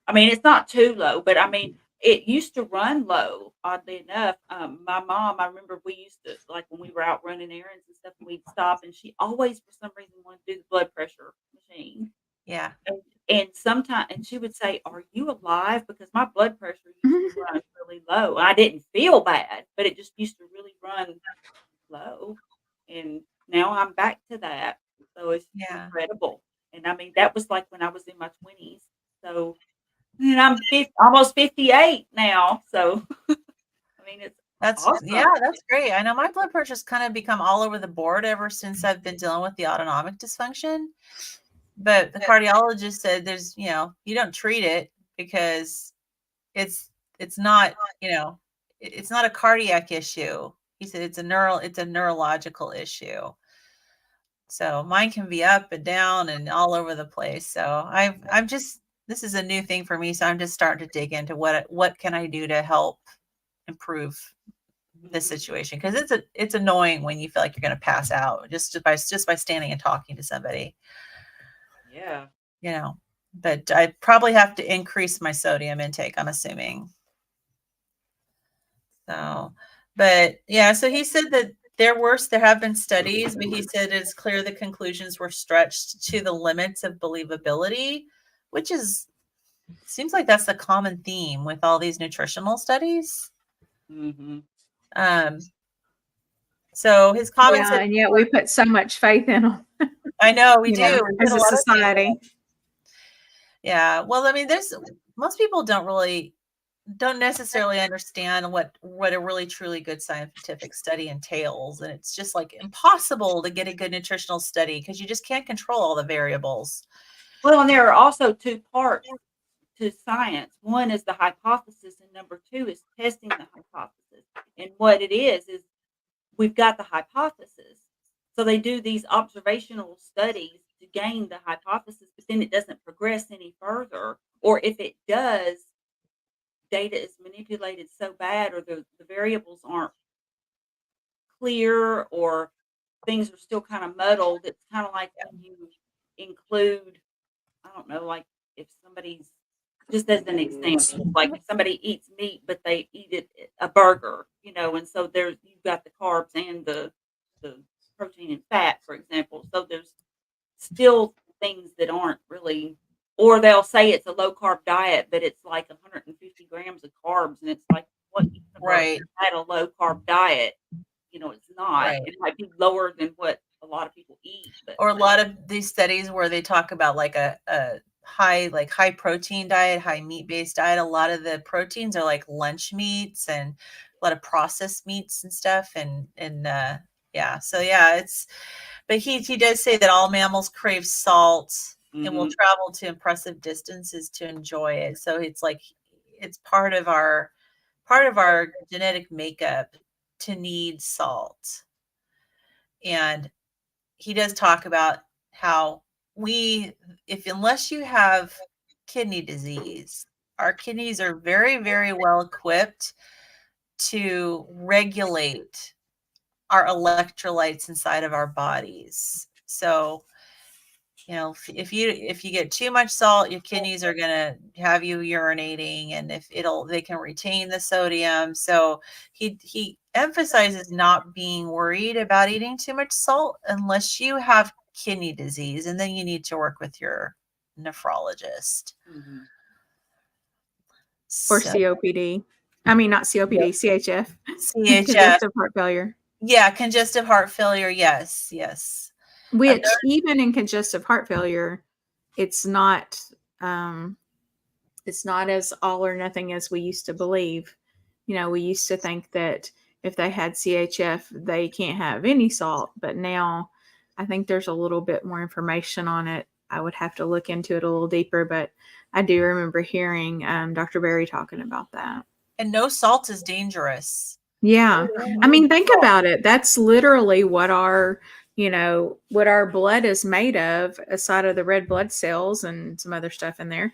I mean, it's not too low, but I mean, it used to run low, oddly enough. My mom, I remember we used to, like when we were out running errands and stuff, and we'd stop, and she always, for some reason, wanted to do the blood pressure machine. Yeah. And sometimes, and she would say, "Are you alive?" Because my blood pressure used to run really low. I didn't feel bad, but it just used to really run low. And now I'm back to that. So it's Yeah. incredible. And I mean, that was like when I was in my 20s. So, and I'm 50, almost 58 now. So, I mean, it's Yeah, awesome. that's great. I know my blood pressure's kind of become all over the board ever since I've been dealing with the autonomic dysfunction. But the cardiologist said you don't treat it because it's not, it's not a cardiac issue. He said it's a neurological issue. So mine can be up and down and all over the place. So I'm just, this is a new thing for me. So I'm just starting to dig into what can I do to help improve this situation, because it's annoying when you feel like you're going to pass out just by standing and talking to somebody, Yeah. But I probably have to increase my sodium intake, I'm assuming. So, but yeah, so he said that there have been studies, but he said it's clear the conclusions were stretched to the limits of believability, which seems like that's the common theme with all these nutritional studies. Mm-hmm. So his comments, yeah, and yet we put so much faith in them. I know we do As a society. Yeah. Well, I mean, most people don't necessarily understand what a really truly good scientific study entails, and it's just like impossible to get a good nutritional study because you just can't control all the variables. Well, and there are also two parts to science. One is the hypothesis, and number two is testing the hypothesis. And what it is we've got the hypothesis. So they do these observational studies to gain the hypothesis, but then it doesn't progress any further. Or if it does, data is manipulated so bad, or the variables aren't clear, or things are still kind of muddled. It's kind of like when you include, I don't know, like if somebody's, just as an example, like if somebody eats meat, but they eat it a burger, and so you've got the carbs and the protein and fat, for example. So there's still things or they'll say it's a low carb diet, but it's like 150 grams of carbs, and it's like, what universe Right. had a low carb diet? It's not. Right. It might be lower than what a lot of people eat, but Or a lot of these studies where they talk about like a high protein diet, high meat based diet. A lot of the proteins are like lunch meats and a lot of processed meats and stuff. And yeah, so yeah, but he does say that all mammals crave salt and will travel to impressive distances to enjoy it. So it's like it's part of our genetic makeup to need salt. And he does talk about how unless you have kidney disease, our kidneys are very, very well equipped to regulate our electrolytes inside of our bodies. So, if you get too much salt, your kidneys are going to have you urinating, and they can retain the sodium. So he emphasizes not being worried about eating too much salt unless you have kidney disease, and then you need to work with your nephrologist. Or COPD. I mean, not COPD, CHF. Congestive heart failure. Yeah, congestive heart failure. Yes. Which even in congestive heart failure, it's not as all or nothing as we used to believe. We used to think that if they had CHF, they can't have any salt. But now I think there's a little bit more information on it. I would have to look into it a little deeper, but I do remember hearing Dr. Berry talking about that. And no salt is dangerous. Yeah. I mean, think about it. That's literally what our blood is made of, aside of the red blood cells and some other stuff in there.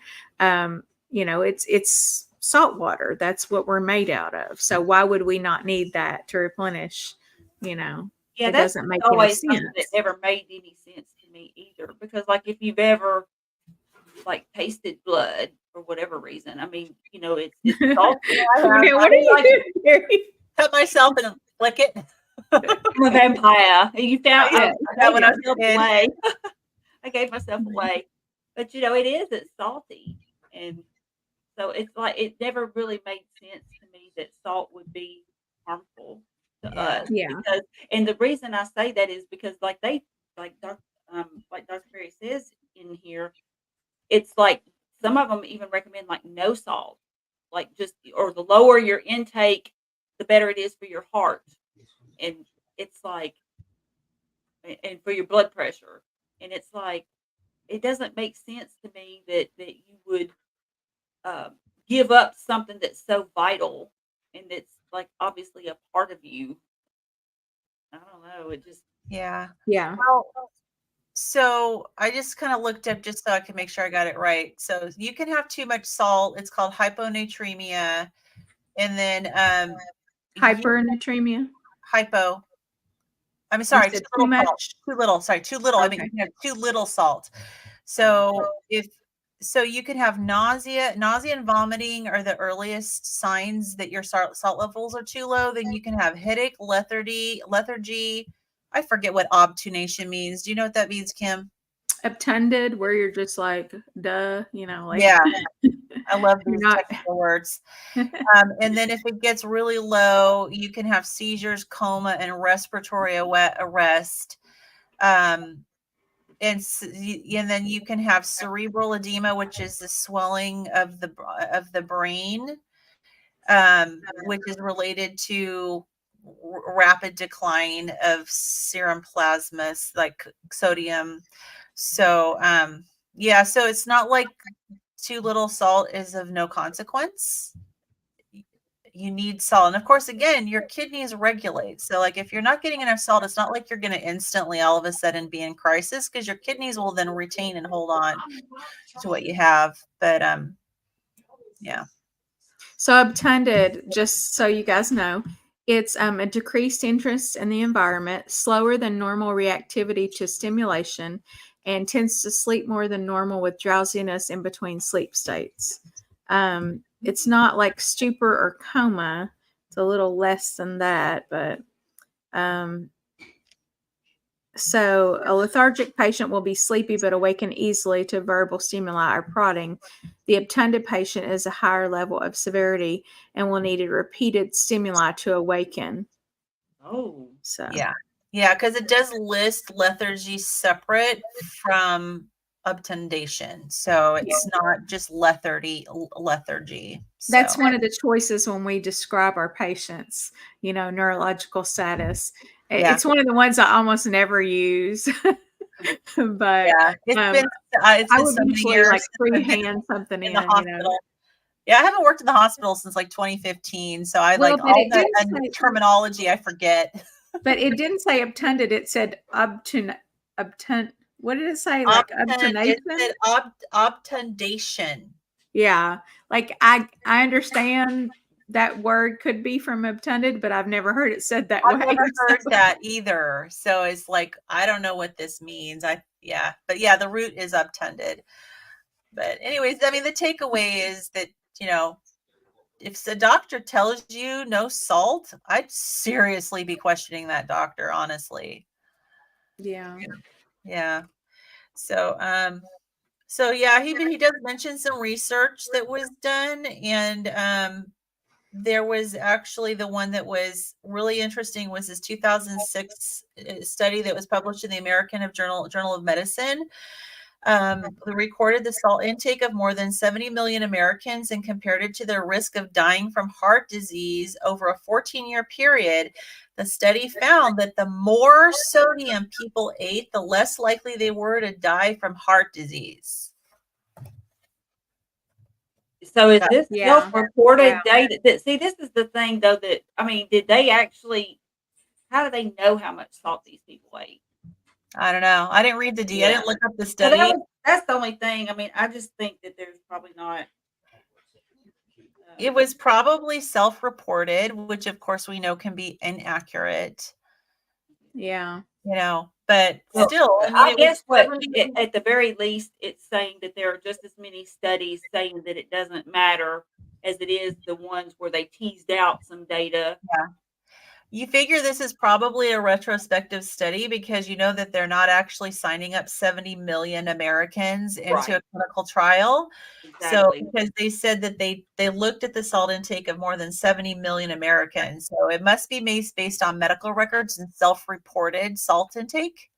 It's salt water. That's what we're made out of. So why would we not need that to replenish? Yeah, it that's doesn't make always any something that sense. never made any sense to me either. Because like if you've ever like tasted blood for whatever reason, I mean, it's salty. What are you doing, Gary? Cut myself and lick it. I'm a vampire. You found Yeah, I when gave I was myself a kid. away. I gave myself away. But it's salty. And so it's like it never really made sense to me that salt would be harmful to us. Yeah. Because and the reason I say that is because like Dr. Berry says in here, it's like some of them even recommend like no salt. Like just or the lower your intake, the better it is for your heart. And it's like and for your blood pressure. And it's like it doesn't make sense to me that you would give up something that's so vital and that's like obviously a part of you. I don't know. It just Yeah. Well, so I just kind of looked up just so I can make sure I got it right. So you can have too much salt. It's called hyponatremia. And then hypernatremia. I'm sorry, too little much? salt. Too little. Sorry, too little. Okay. I mean, you have too little salt. So you can have nausea and vomiting are the earliest signs that your salt levels are too low. Then you can have headache, lethargy. I forget what obtundation means. Do you know what that means, Kim? Obtunded, where you're just like, duh, like. Yeah. I love these not technical words. And then if it gets really low, you can have seizures, coma, and respiratory arrest. And then you can have cerebral edema, which is the swelling of the brain, which is related to rapid decline of serum plasma, like sodium. So so it's not like too little salt is of no consequence. You need salt. And of course, again, your kidneys regulate. So like if you're not getting enough salt, it's not like you're going to instantly all of a sudden be in crisis, because your kidneys will then retain and hold on to what you have. But yeah. So obtunded, just so you guys know, it's a decreased interest in the environment, slower than normal reactivity to stimulation, and tends to sleep more than normal with drowsiness in between sleep states. It's not like stupor or coma. It's a little less than that, but So a lethargic patient will be sleepy but awaken easily to verbal stimuli or prodding. The obtunded patient is a higher level of severity and will need a repeated stimuli to awaken. Oh, So Yeah. Yeah, because it does list lethargy separate from obtundation. So it's not just lethargy. that's So one of the choices when we describe our patients, neurological status. yeah. It's one of the ones I almost never use, but Yeah. It's um, it's I been would so many usually years like since I've been freehand something in the in. hospital. Yeah, I haven't worked in the hospital since like 2015. So I Well, like but all it the didn't say, terminology I forget. but it didn't say obtunded. It said obtund. What did it say? Like It obtunation? said obtundation. Yeah, like I understand that word could be from obtunded, but I've never heard it said that I've way. never So, heard that either. So it's like, I don't know what this means. But yeah, the root is obtunded. But anyways, I mean, the takeaway is that, if the doctor tells you no salt, I'd seriously be questioning that doctor, honestly. yeah. Yeah. So yeah, he does mention some research that was done, and there was actually the one that was really interesting was this 2006 study that was published in the American Journal of Medicine. They recorded the salt intake of more than 70 million Americans and compared it to their risk of dying from heart disease over a 14-year period. The study found that the more sodium people ate, the less likely they were to die from heart disease. so is this Yeah. self-reported data? See, this is the thing, though. That I mean, did they actually? How do they know how much salt these people ate? I don't know. I didn't read the D. I didn't look up the So study. that's the only thing. I mean, I just think that there's probably not. It was probably self-reported, which of course we know can be inaccurate, Yeah. but Well, still, I mean, I it was guess what 70. at the very least, it's saying that there are just as many studies saying that it doesn't matter as it is the ones where they teased out some data. You figure this is probably a retrospective study because you know that they're not actually signing up 70 million Americans into a clinical trial. So Exactly. because they said that they looked at the salt intake of more than 70 million Americans. So it must be based on medical records and self-reported salt intake.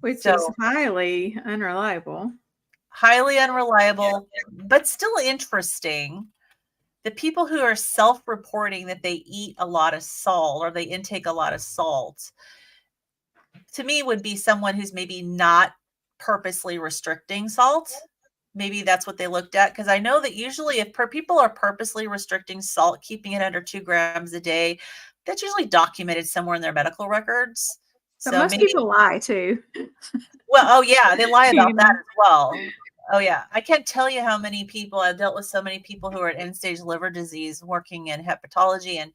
Which So is highly unreliable. highly unreliable, but still interesting. The people who are self-reporting that they eat a lot of salt or they intake a lot of salt, to me would be someone who's maybe not purposely restricting salt. Maybe that's what they looked at, because I know that usually if people are purposely restricting salt, keeping it under 2 grams a day, that's usually documented somewhere in their medical records. But So most maybe, people lie too. well, oh yeah, they lie about You that know. as well. Oh yeah, I can't tell you how many people I've dealt with. So many people who are at end-stage liver disease, working in hepatology, and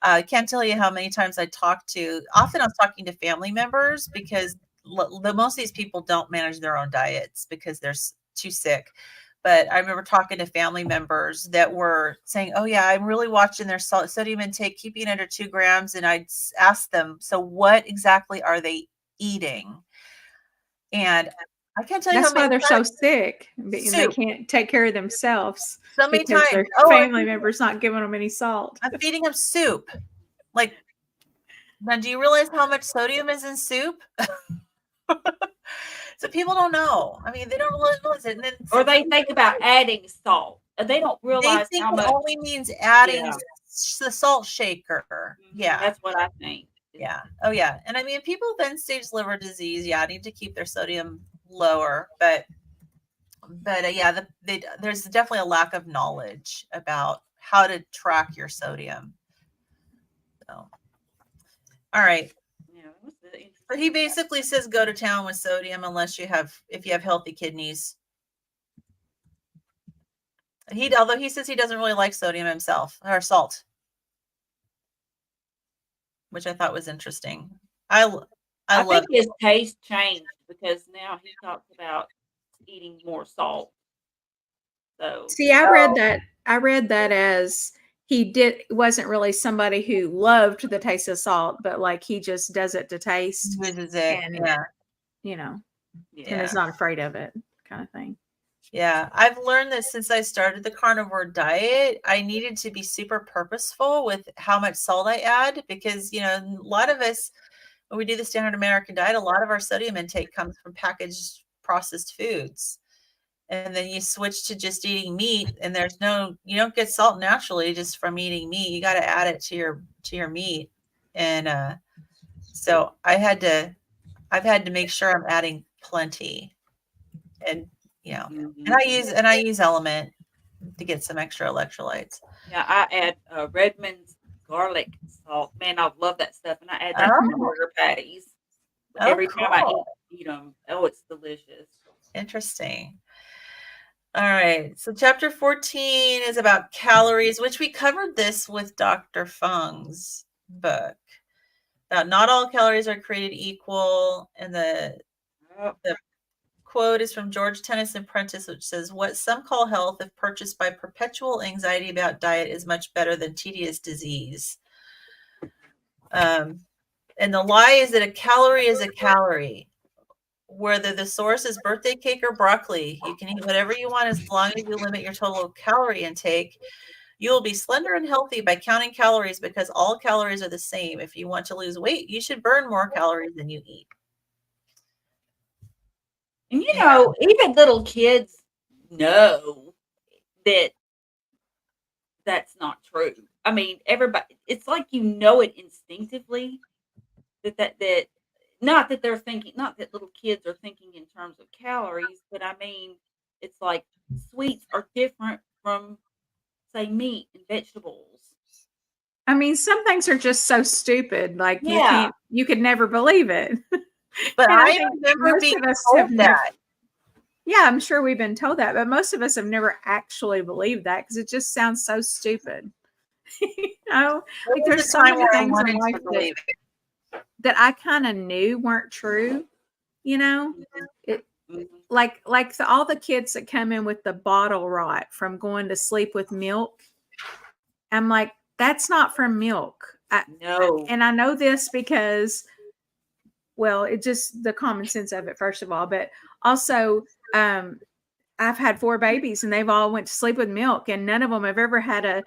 I can't tell you how many times I talked to. Often I was talking to family members because most of these people don't manage their own diets because they're too sick. But I remember talking to family members that were saying, "Oh yeah, I'm really watching their sodium intake, keeping it under 2 grams." And I'd ask them, "So what exactly are they eating?" And I can't tell you how That's why many they're so times. sick and they Soup. can't take care of themselves So many because times. their Oh, family members not giving them any salt. I'm feeding them soup. Like, now, do you realize how much sodium is in soup? So people don't know. I mean, they don't realize it. And then Or they think about adding salt. They don't they realize think how it much. only means adding Yeah. the salt shaker. Yeah. That's what I think. Yeah. Oh, yeah. And I mean, people with end-stage liver disease, need to keep their sodium lower. But yeah, there's definitely a lack of knowledge about how to track your sodium. So, all right. Yeah, what's the interesting But he basically says go to town with sodium if you have healthy kidneys. Although he says he doesn't really like sodium himself or salt, which I thought was interesting. I love think his taste changed because now he talks about eating more salt. So See, I read that as wasn't really somebody who loved the taste of salt, but like he just does it to taste Uses it. and, Yeah. you know, and Yeah. is not afraid of it kind of thing. Yeah. I've learned that since I started the carnivore diet, I needed to be super purposeful with how much salt I add because, you know, a lot of us, when we do the standard American diet, a lot of our sodium intake comes from packaged processed foods. And then you switch to just eating meat and you don't get salt naturally just from eating meat. You got to add it to your meat. And so I've had to make sure I'm adding plenty. And Mhm. and I use Element to get some extra electrolytes. Yeah, I add Redmond's garlic salt. Man, I love that stuff, and I add that to my Oh, burger patties oh, every time I cool. eat them. Oh, it's delicious. Interesting. All right. So chapter 14 is about calories, which we covered this with Dr. Fung's book. Not all calories are created equal. And the Oh, quote is from George Tennyson Prentice, which says, "What some call health, if purchased by perpetual anxiety about diet, is much better than tedious disease." And the lie is that a calorie is a calorie. Whether the source is birthday cake or broccoli, you can eat whatever you want as long as you limit your total calorie intake. You will be slender and healthy by counting calories because all calories are the same. If you want to lose weight, you should burn more calories than you eat. and Yeah. even little kids know that that's not true. I mean, everybody. It's like it instinctively that not that they're thinking, not that little kids are thinking in terms of calories, but I mean, it's like sweets are different from say meat and vegetables. I mean, some things are just so stupid, like Yeah. you could never believe it. But And I I think remember most being of us told have never, that. yeah, I'm sure we've been told that, but most of us have never actually believed that because it just sounds so stupid. You know, There like was there's a so time many where I things in wanted life to believe it. that I kind of knew weren't true, you know? It Mhm. like all the kids that come in with the bottle rot from going to sleep with milk. I'm like, that's not from milk. No. And I know this because, well, it just the common sense of it, first of all, but also, I've had 4 babies and they've all went to sleep with milk and none of them have ever had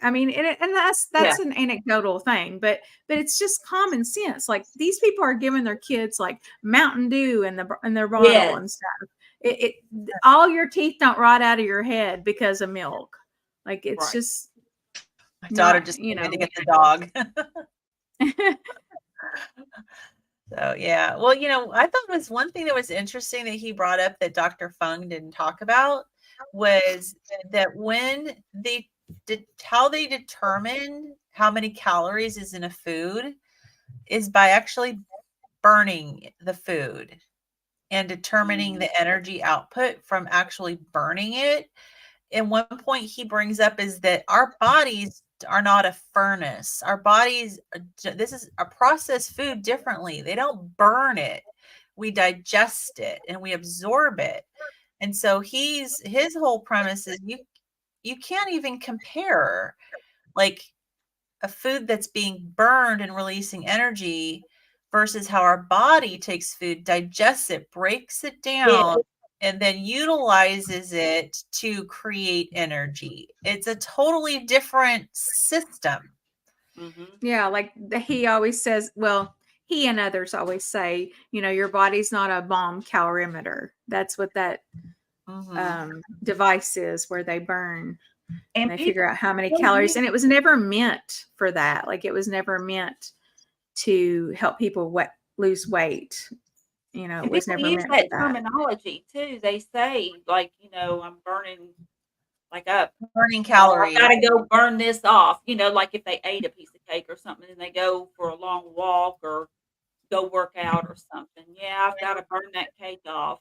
I mean, and that's Yeah. an anecdotal thing, but it's just common sense. Like these people are giving their kids like Mountain Dew in their bottle Yes. and stuff. All your teeth don't rot out of your head because of milk. Like it's Right. just My daughter not, just you came in know. to get the dog. So yeah. Well, I thought was one thing that was interesting that he brought up that Dr. Fung didn't talk about was that when they did how they determine how many calories is in a food is by actually burning the food and determining the energy output from actually burning it. And one point he brings up is that our bodies are not a furnace. Our bodies, this is a processed food differently. They don't burn it. We digest it and we absorb it. And so his whole premise is you can't even compare like a food that's being burned and releasing energy versus how our body takes food, digests it, breaks it Yeah. down, and then utilizes it to create energy. It's a totally different system. Mhm. Yeah, like he always says, well, he and others always say, your body's not a bomb calorimeter. That's what that device is where they burn and And they people figure out how many still calories. use And it was never meant for that. Like it was never meant to help people lose weight. It and was people never use meant for that that. terminology too. They say like, I'm burning like up. Burning Oh, I calories. gotta go burn this off. Like if they ate a piece of cake or something and they go for a long walk or go work out or something. Yeah, I've got to burn that cake off.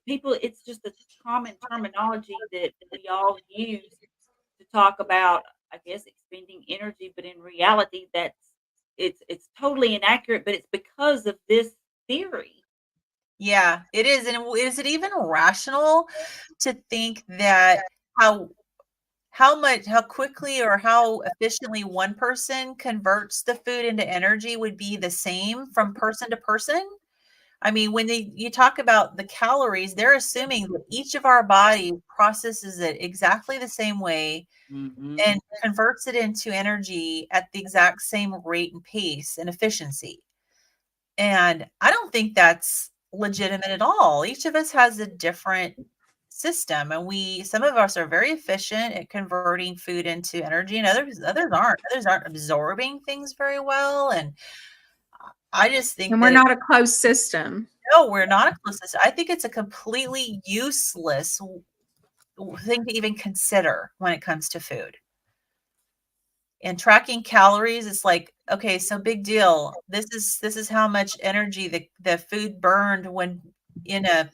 People, it's just a common terminology that we all use to talk about, I guess, expending energy, but in reality, it's totally inaccurate. But it's because of this theory. Yeah, it is. And is it even rational to think that how how quickly or how efficiently one person converts the food into energy would be the same from person to person. I mean, when you talk about the calories, they're assuming that each of our bodies processes it exactly the same way Mhm. and converts it into energy at the exact same rate and pace and efficiency. And I don't think that's legitimate at all. Each of us has a different system, and some of us are very efficient at converting food into energy, and others aren't. Others aren't absorbing things very well. And I just think And we're that not a closed system. no, we're not a close system. I think it's a completely useless thing to even consider when it comes to food. And tracking calories is like, okay, so big deal. This is how much energy the food burned when in a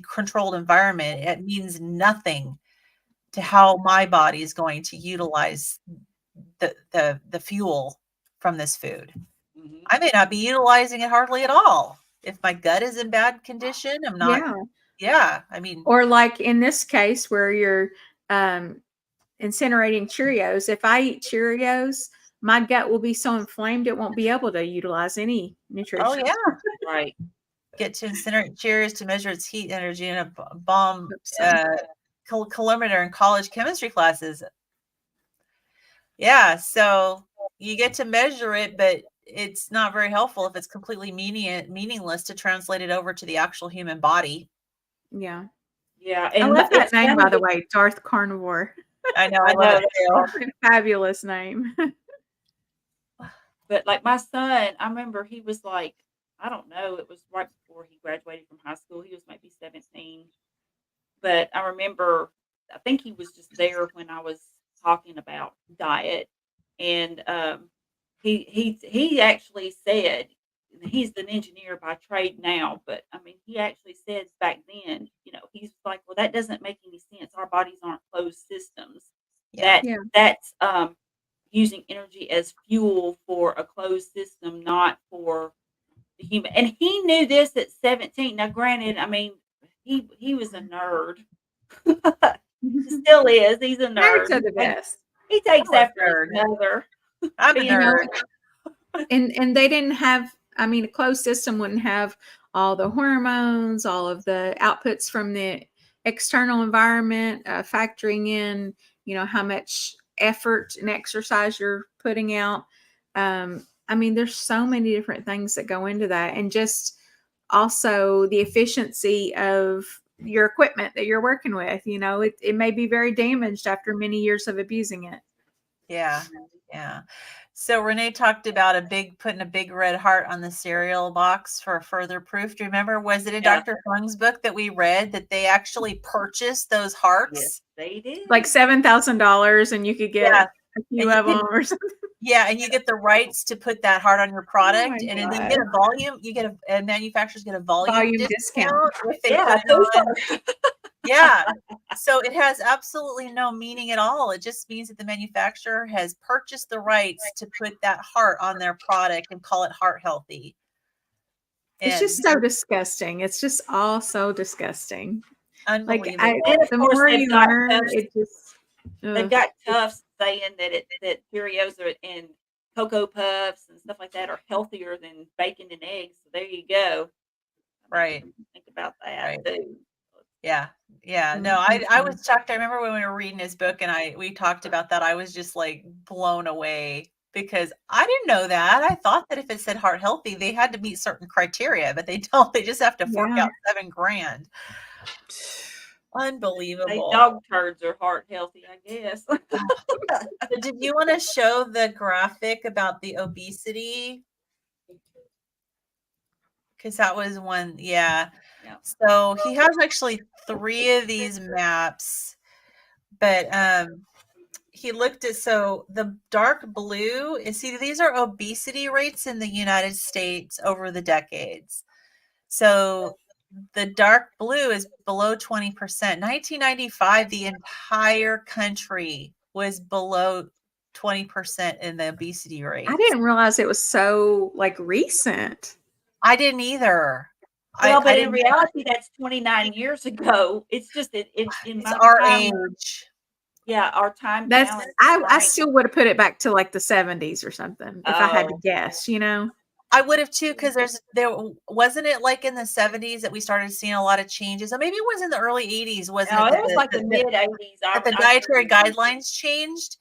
controlled environment. It means nothing to how my body is going to utilize the fuel from this food. Mhm. I may not be utilizing it hardly at all. If my gut is in bad condition, I'm not. Yeah. Yeah, I mean, Or like in this case where you're incinerating Cheerios. If I eat Cheerios, my gut will be so inflamed it won't be able to utilize any oh nutrition. yeah, Right. get to incinerate Cheerios to measure its heat energy in a bomb So, calorimeter in college chemistry classes. Yeah, so you get to measure it, but it's not very helpful if it's completely meaningless to translate it over to the actual human body. yeah. Yeah, I and love that it's name, funny by the way, Darth Carnivore. I know, I I love know it that's too. awesome. Fabulous name. But like my son, I remember he was like, I don't know, it was right before he graduated from high school. He was maybe 17. But I remember, I think he was just there when I was talking about diet, and he actually said he's an engineer by trade now, but I mean he actually said back then, he's like, well, that doesn't make any sense. Our bodies aren't closed systems. Yeah. That Yeah. that's using energy as fuel for a closed system, not for the human. And he knew this at 17. Now, granted, I mean he was a nerd. He still is. He's a Nerds nerd. are the best. He takes I'm a after his nerd. mother. I'm a Being You know, nerd. and they didn't have, I mean, a closed system wouldn't have all the hormones, all of the outputs from the external environment, factoring in, how much effort and exercise you're putting out. I mean, there's so many different things that go into that, and just also the efficiency of your equipment that you're working with. It may be very damaged after many years of abusing it. Yeah. Yeah. So Renee talked about putting a big red heart on the cereal box for further proof. Do you remember? Was it in Yeah. Dr. Fung's book that we read that they actually purchased those Yes, hearts? they did. Like $7,000, and you could get Yeah. a few And of them or something. yeah, and you get the rights to put that heart on your product, my and then you God. get a volume. And manufacturers get a volume Volume discount. if they Yeah, put it those on. are. Yeah. So it has absolutely no meaning at all. It just means that the manufacturer has purchased the rights to put that heart on their product and call it heart healthy. It's And just so disgusting. It's just all so disgusting. Like unbelievable. And of the course, more they've you got learn, Tufts. it just They've got Tufts saying that Cheerios and Cocoa Puffs and stuff like that are healthier than bacon and eggs. So there you go. Right. Think about that Right. too. Yeah. Yeah. No, I was shocked. I remember when we were reading his book and we talked about that. I was just like blown away because I didn't know that. I thought that if it said heart healthy, they had to meet certain criteria, but they don't. They just have to fork Yeah. out $7,000. They Unbelievable. dog turds are heart healthy, I guess. So did you want to show the graphic about the obesity? Because that was one, yeah. Yeah. So he has actually 3 of these maps, but he looked at, so the dark blue is, see, these are obesity rates in the United States over the decades. So the dark blue is below 20%. 1995, the entire country was below 20% in the obesity rates. I didn't realize it was so recent. I didn't either. Well, but I in didn't. reality, that's 29 years ago. It's just in It's my our time. age. Yeah, our time That's balance. I still would have put it back to like the 70s or something if I had to Oh. guess, you know. I would have too, because there wasn't it like in the 70s that we started seeing a lot of changes. Or maybe it was in the early 80s, wasn't No, it? it was like the mid 80s. That the dietary guidelines changed.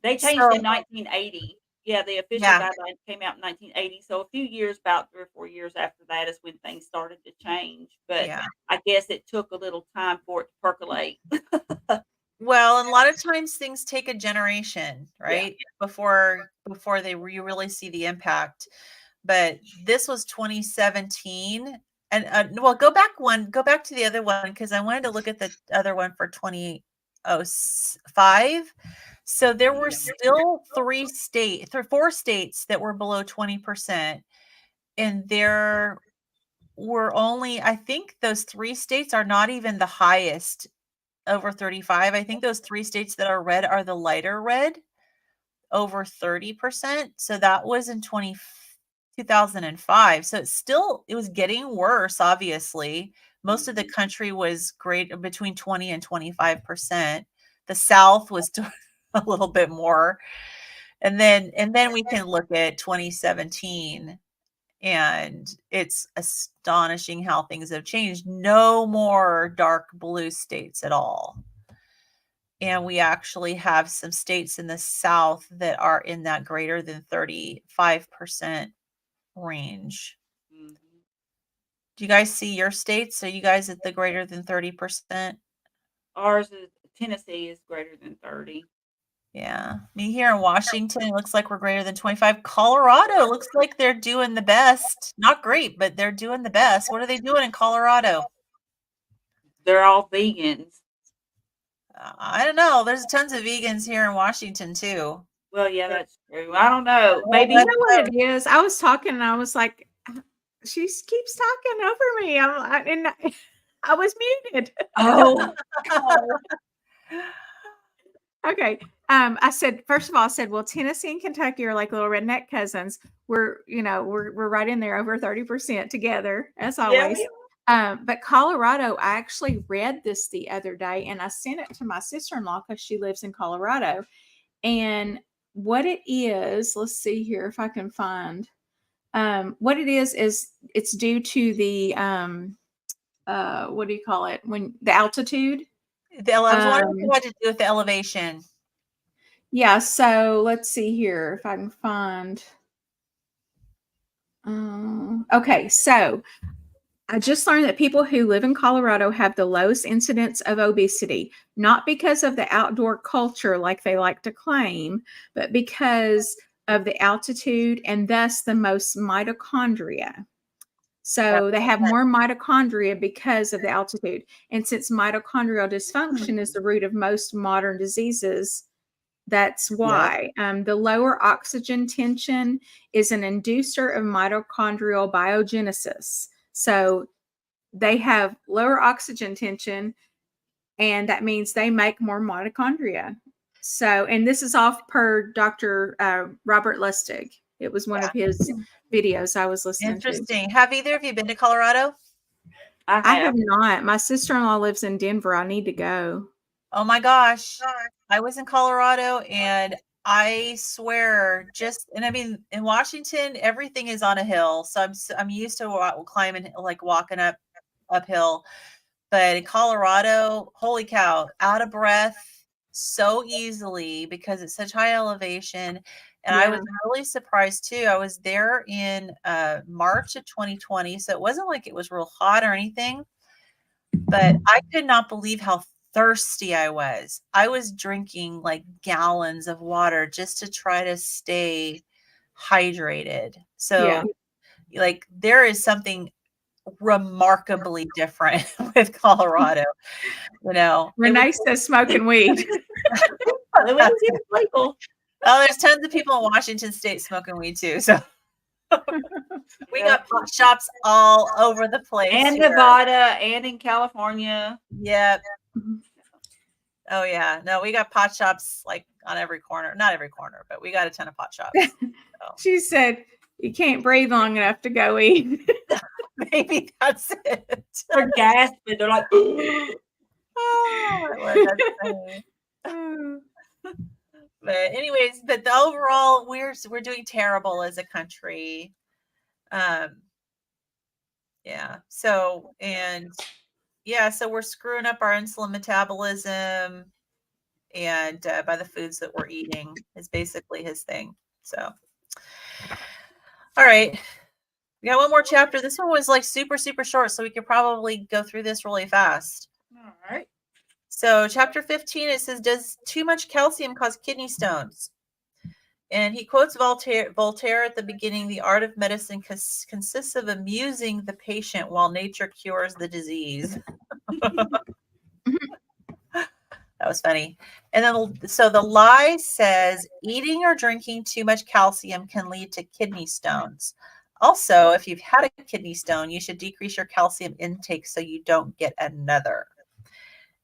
They changed So, in 1980. Yeah, the official yeah, guidelines came out in 1980. So a few years, about 3 or 4 years after that, is when things started to change. But yeah. I guess it took a little time for it to percolate. Well, and a lot of times things take a generation, Yeah. right? Before you really see the impact. But this was 2017. And well, go back to the other one, because I wanted to look at the other one for 2005. So there were still four states that were below 20%. And there were only, I think those 3 states are not even the highest over 35. I think those 3 states that are red are the lighter red, over 30%. So that was in 2005. So it was getting worse, obviously. Most of the country was between 20 and 25%. The South was a little bit more. And then we can look at 2017, and it's astonishing how things have changed. No more dark blue states at all. And we actually have some states in the South that are in that greater than 35% range. Mhm. Do you guys see your states? Are you guys at the greater than 30%? Ours is Tennessee is greater than 30. Yeah. Me here in Washington, it looks like we're greater than 25. Colorado looks like they're doing the best. Not great, but they're doing the best. What are they doing in Colorado? They're all vegans. I don't know. There's tons of vegans here in Washington too. Well, yeah, that's true. I don't know. Maybe You know what it is? I was talking and I was like, she keeps talking over me. I was muted. Oh, Okay. I said, first of all, I said, well, Tennessee and Kentucky are like little redneck cousins. We're right in there over 30% together, as yeah. always. But Colorado, I actually read this the other day and I sent it to my sister-in-law because she lives in Colorado. And what it is, let's see here if I can find what it is it's due to the what do you call it? When the altitude. I was wondering if it had to do with the elevation. Yeah, so let's see here if I can find. Okay, so I just learned that people who live in Colorado have the lowest incidence of obesity, not because of the outdoor culture like they like to claim, but because of the altitude and thus the most mitochondria. So they have more mitochondria because of the altitude. And since mitochondrial dysfunction is the root of most modern diseases, that's why. The lower oxygen tension is an inducer of mitochondrial biogenesis. So they have lower oxygen tension, and that means they make more mitochondria. So, and this is off per Dr. Robert Lustig. It was one of his videos I was listening to. Interesting. Have either of you been to Colorado? I have not. My sister-in-law lives in Denver. I need to go. Oh my gosh. I was in Colorado, and I swear, and I mean, in Washington, everything is on a hill. So I'm used to climbing, like walking uphill. But in Colorado, holy cow, out of breath so easily because it's such high elevation. And I was really surprised too. I was there in March of 2020. So it wasn't like it was real hot or anything, but I could not believe how thirsty I was. I was drinking like gallons of water just to try to stay hydrated. So like there is something remarkably different with Colorado. Renee says smoking weed. Oh, there's tons of people in Washington State smoking weed too. So we got pot shops all over the place. And here. Nevada and in California. Yep. Oh yeah. No, we got pot shops like on every corner. Not every corner, but we got a ton of pot shops. So. She said you can't breathe long enough to go eat. Maybe that's it. They're gasping. They're like, oh, that's funny. But anyways, but the overall, we're doing terrible as a country. Yeah. So so we're screwing up our insulin metabolism, and by the foods that we're eating is basically his thing. So, all right, we got one more chapter. This one was like super short, so we could probably go through this really fast. All right. So, chapter 15, it says, "Does too much calcium cause kidney stones?" And he quotes Voltaire at the beginning: "The art of medicine consists of amusing the patient while nature cures the disease." That was funny. And then, so the lie says eating or drinking too much calcium can lead to kidney stones. Also, if you've had a kidney stone, you should decrease your calcium intake so you don't get another.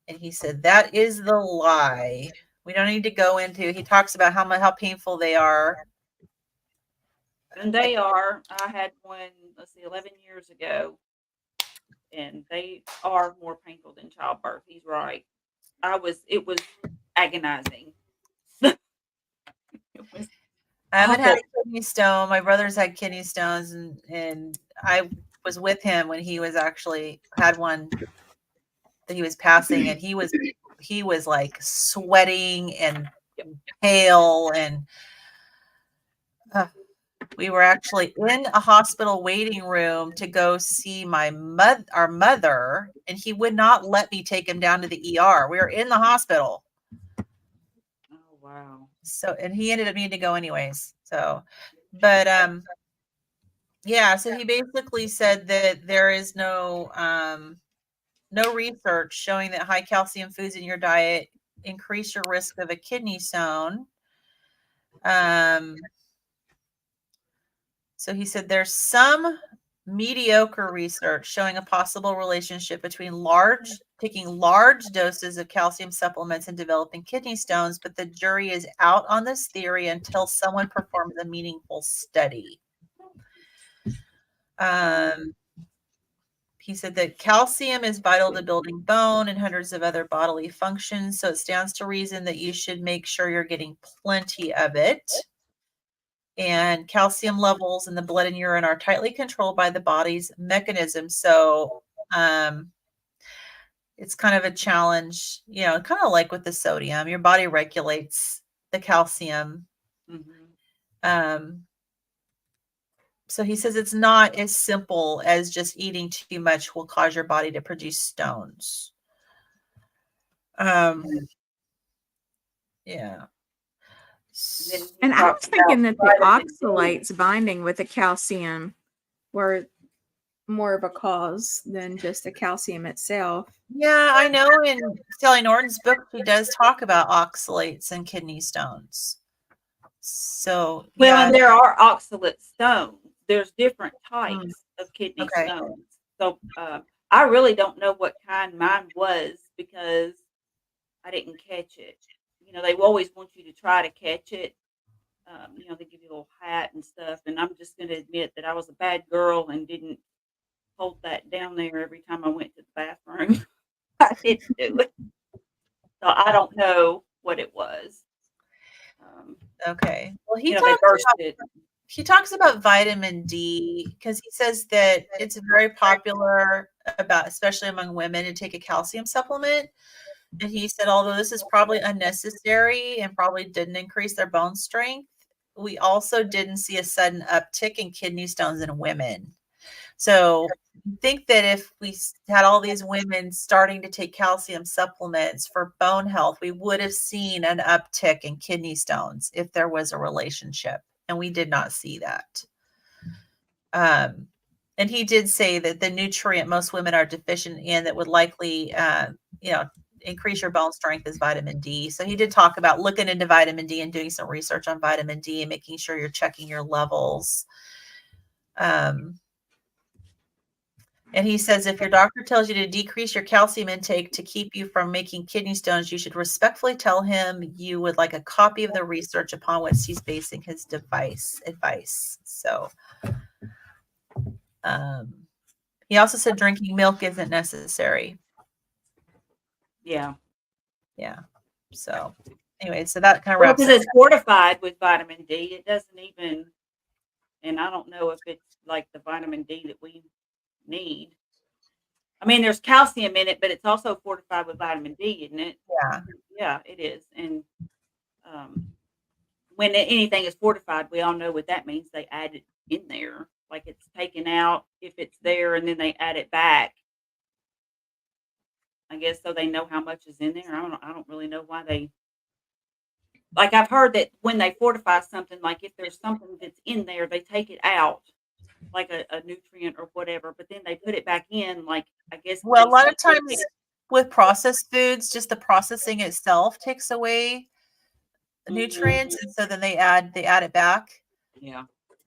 And he said that is the lie. We don't need to go into. He talks about how painful they are. And they are. I had one, 11 years ago, and they are more painful than childbirth. He's right. It was agonizing. It was I haven't had awful. a kidney stone. My brother's had kidney stones, and I was with him when he was actually had one that he was passing, and he was like sweating and pale, and we were actually in a hospital waiting room to go see our mother, and he would not let me take him down to the ER. We were in the hospital. Oh wow. So, and he ended up needing to go anyways. So, but yeah, so he basically said that there is no research showing that high calcium foods in your diet increase your risk of a kidney stone. So he said there's some mediocre research showing a possible relationship between taking large doses of calcium supplements and developing kidney stones, but the jury is out on this theory until someone performs a meaningful study. He said that calcium is vital to building bone and hundreds of other bodily functions, so it stands to reason that you should make sure you're getting plenty of it. And calcium levels in the blood and urine are tightly controlled by the body's mechanism. So it's kind of a challenge, kind of like with the sodium. Your body regulates the calcium. Mm-hmm. So he says it's not as simple as just eating too much will cause your body to produce stones. Yeah. And I was thinking that the oxalates binding with the calcium were more of a cause than just the calcium itself. Yeah, I know in Sally Norton's book, she does talk about oxalates and kidney stones. So, and there are oxalate stones. There's different types of kidney stones. So I really don't know what kind mine was because I didn't catch it. They always want you to try to catch it. They give you a little hat and stuff. And I'm just going to admit that I was a bad girl and didn't hold that down there every time I went to the bathroom. I didn't do it. So I don't know what it was. Okay. Well, he they talks about vitamin D because he says that it's very popular especially among women, to take a calcium supplement. And he said, although this is probably unnecessary and probably didn't increase their bone strength, we also didn't see a sudden uptick in kidney stones in women. So I think that if we had all these women starting to take calcium supplements for bone health, we would have seen an uptick in kidney stones if there was a relationship. And we did not see that. And he did say that the nutrient most women are deficient in that would likely, increase your bone strength is vitamin D. So he did talk about looking into vitamin D and doing some research on vitamin D and making sure you're checking your levels. And he says, if your doctor tells you to decrease your calcium intake to keep you from making kidney stones, you should respectfully tell him you would like a copy of the research upon which he's basing his advice. So he also said drinking milk isn't necessary. Yeah. Yeah. So anyway, so that kind of Well, wraps because it. it's fortified with vitamin D. It doesn't even, and I don't know if it's like the vitamin D that we need. I mean, there's calcium in it, but it's also fortified with vitamin D, isn't it? Yeah. Yeah, it is. And when anything is fortified, we all know what that means. They add it in there, like it's taken out if it's there, and then they add it back. I guess so they know how much is in there. I don't really know why they. Like I've heard that when they fortify something, like if there's something that's in there, they take it out, like a nutrient or whatever, but then they put it back in. Like I guess Well, a they lot of separate times it. with processed foods, just the processing itself takes away nutrients, Mhm. and so then they add it back. Yeah.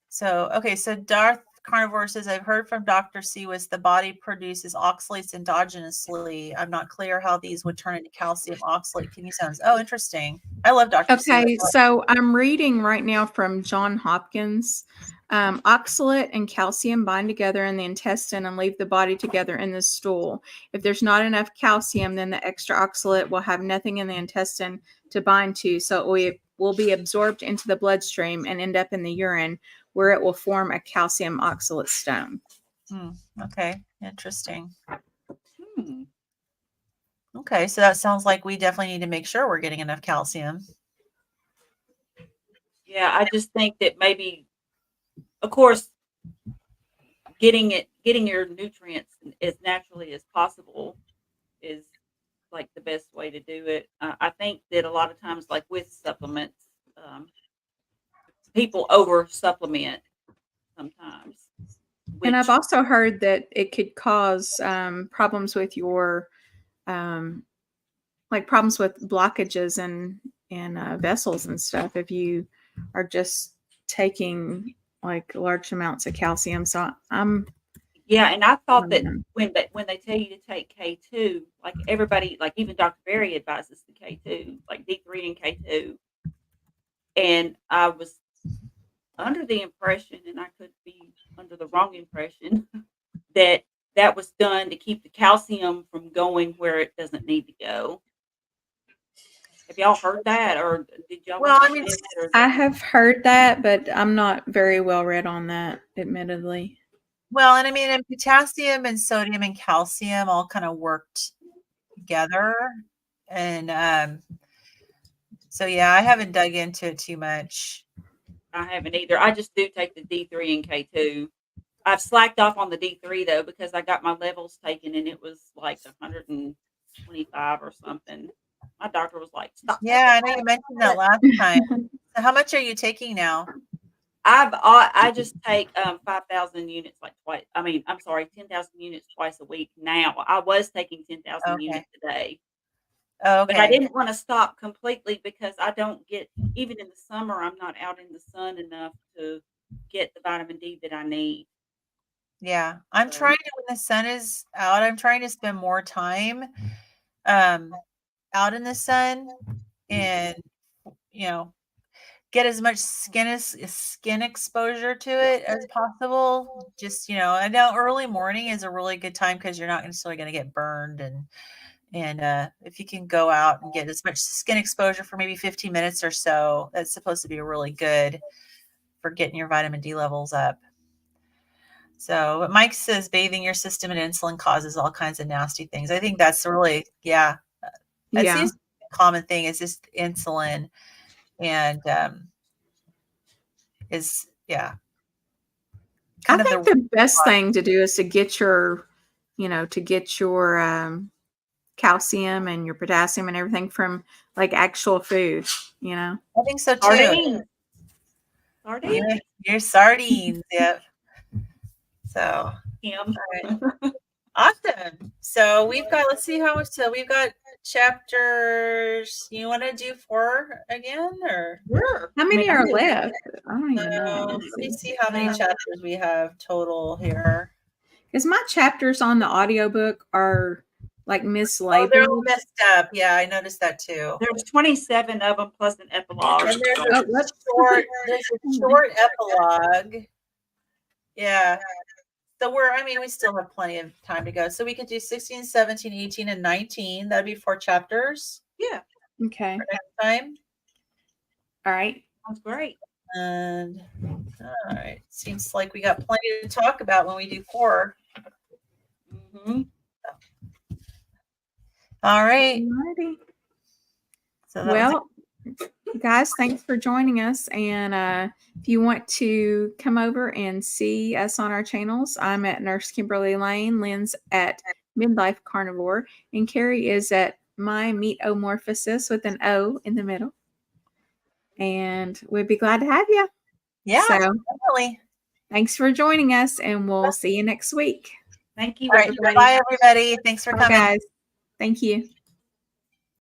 So okay, so Darth Carnivore says, I've heard from Dr. Seawis the body produces oxalates endogenously. I'm not clear how these would turn into calcium oxalate ketones. Oh, interesting. I love Dr. Seawis. Okay, so I'm reading right now from John Hopkins. Oxalate and calcium bind together in the intestine and leave the body together in the stool. If there's not enough calcium, then the extra oxalate will have nothing in the intestine to bind to, so it will be absorbed into the bloodstream and end up in the urine, where it will form a calcium oxalate stone. Okay, interesting. Hmm. Okay, so that sounds like we definitely need to make sure we're getting enough calcium. Yeah, I just think that maybe, of course, getting your nutrients as naturally as possible is like the best way to do it. I think that a lot of times, like with supplements, people over supplement sometimes, And I've which also heard that it could cause problems with your, like problems with blockages and vessels and stuff if you are just taking like large amounts of calcium. So yeah, and I I thought don't that know. when they tell you to take K2, like everybody, like even Dr. Berry advises the K2, like D3 and K2, and I was under the impression, and I could be under the wrong impression, that that was done to keep the calcium from going where it doesn't need to go. Have y'all heard that, or did y'all Well, I mean, understand that, or is I that? have heard that, but I'm not very well read on that, admittedly. well, and I mean, and potassium and sodium and calcium all kind of worked together. And so, yeah, I haven't dug into it too much. I haven't either. I just do take the D3 and K2. I've slacked off on the D3 though because I got my levels taken and it was like 125 or something. My doctor was like, "Stop taking Yeah, I know you mentioned that that." last time. So how much are you taking now? I just take 5,000 units like twice. I mean, I'm sorry, 10,000 units twice a week now. I was taking 10,000 Okay. units a day, but I Okay. didn't want to stop completely because I don't get, even in the summer, I'm not out in the sun enough to get the vitamin D that I need. Yeah. I'm So, trying to, when the sun is out, I'm trying to spend more time um out in the sun and you know get as much skin exposure to it as possible. Just, I know early morning is a really good time because you're not necessarily going to get burned, and if you can go out and get as much skin exposure for maybe 15 minutes or so, that's supposed to be really good for getting your vitamin D levels up. So, but Mike says bathing your system in insulin causes all kinds of nasty things. I think that's really, yeah, it Yeah. seems to be a common thing is just insulin and is, yeah, I kind of think the the best thing to do is to get your, calcium and your potassium and everything from like actual food, you know? I think so too. sardines, sardines, Yeah, your sardines. Yep. So, all Kim. right. Awesome. So we've got, let's see how much, so we've got chapters. You want to do 4 again or? Sure. How I mean, many I'm are good. left? I don't even know. Let Let's me see. see how many chapters we have total here. Because my chapters on the audiobook are like Oh, they're all mislabeled. messed up. Yeah, I noticed that too. There's 27 of them plus an epilogue. And there's Oh, a short epilogue. Yeah. So we still have plenty of time to go. So we could do 16, 17, 18, and 19. That'd be 4 chapters. Yeah. Okay. for next time. All right. Sounds great. And all right, seems like we got plenty to talk about when we do horror. Hmm. All right. Alrighty. So that was Well, guys, thanks for joining us. And if you want to come over and see us on our channels, I'm at Nurse Kimberly Lane, Lynn's at Midlife Carnivore, and Carrie is at My Meatomorphosis with an O in the middle. And we'd be glad to have you. yeah, So definitely. thanks for joining us, and we'll see you next week. Thank you, All right, everybody. bye everybody. Thanks for Bye, coming. guys. Thank you.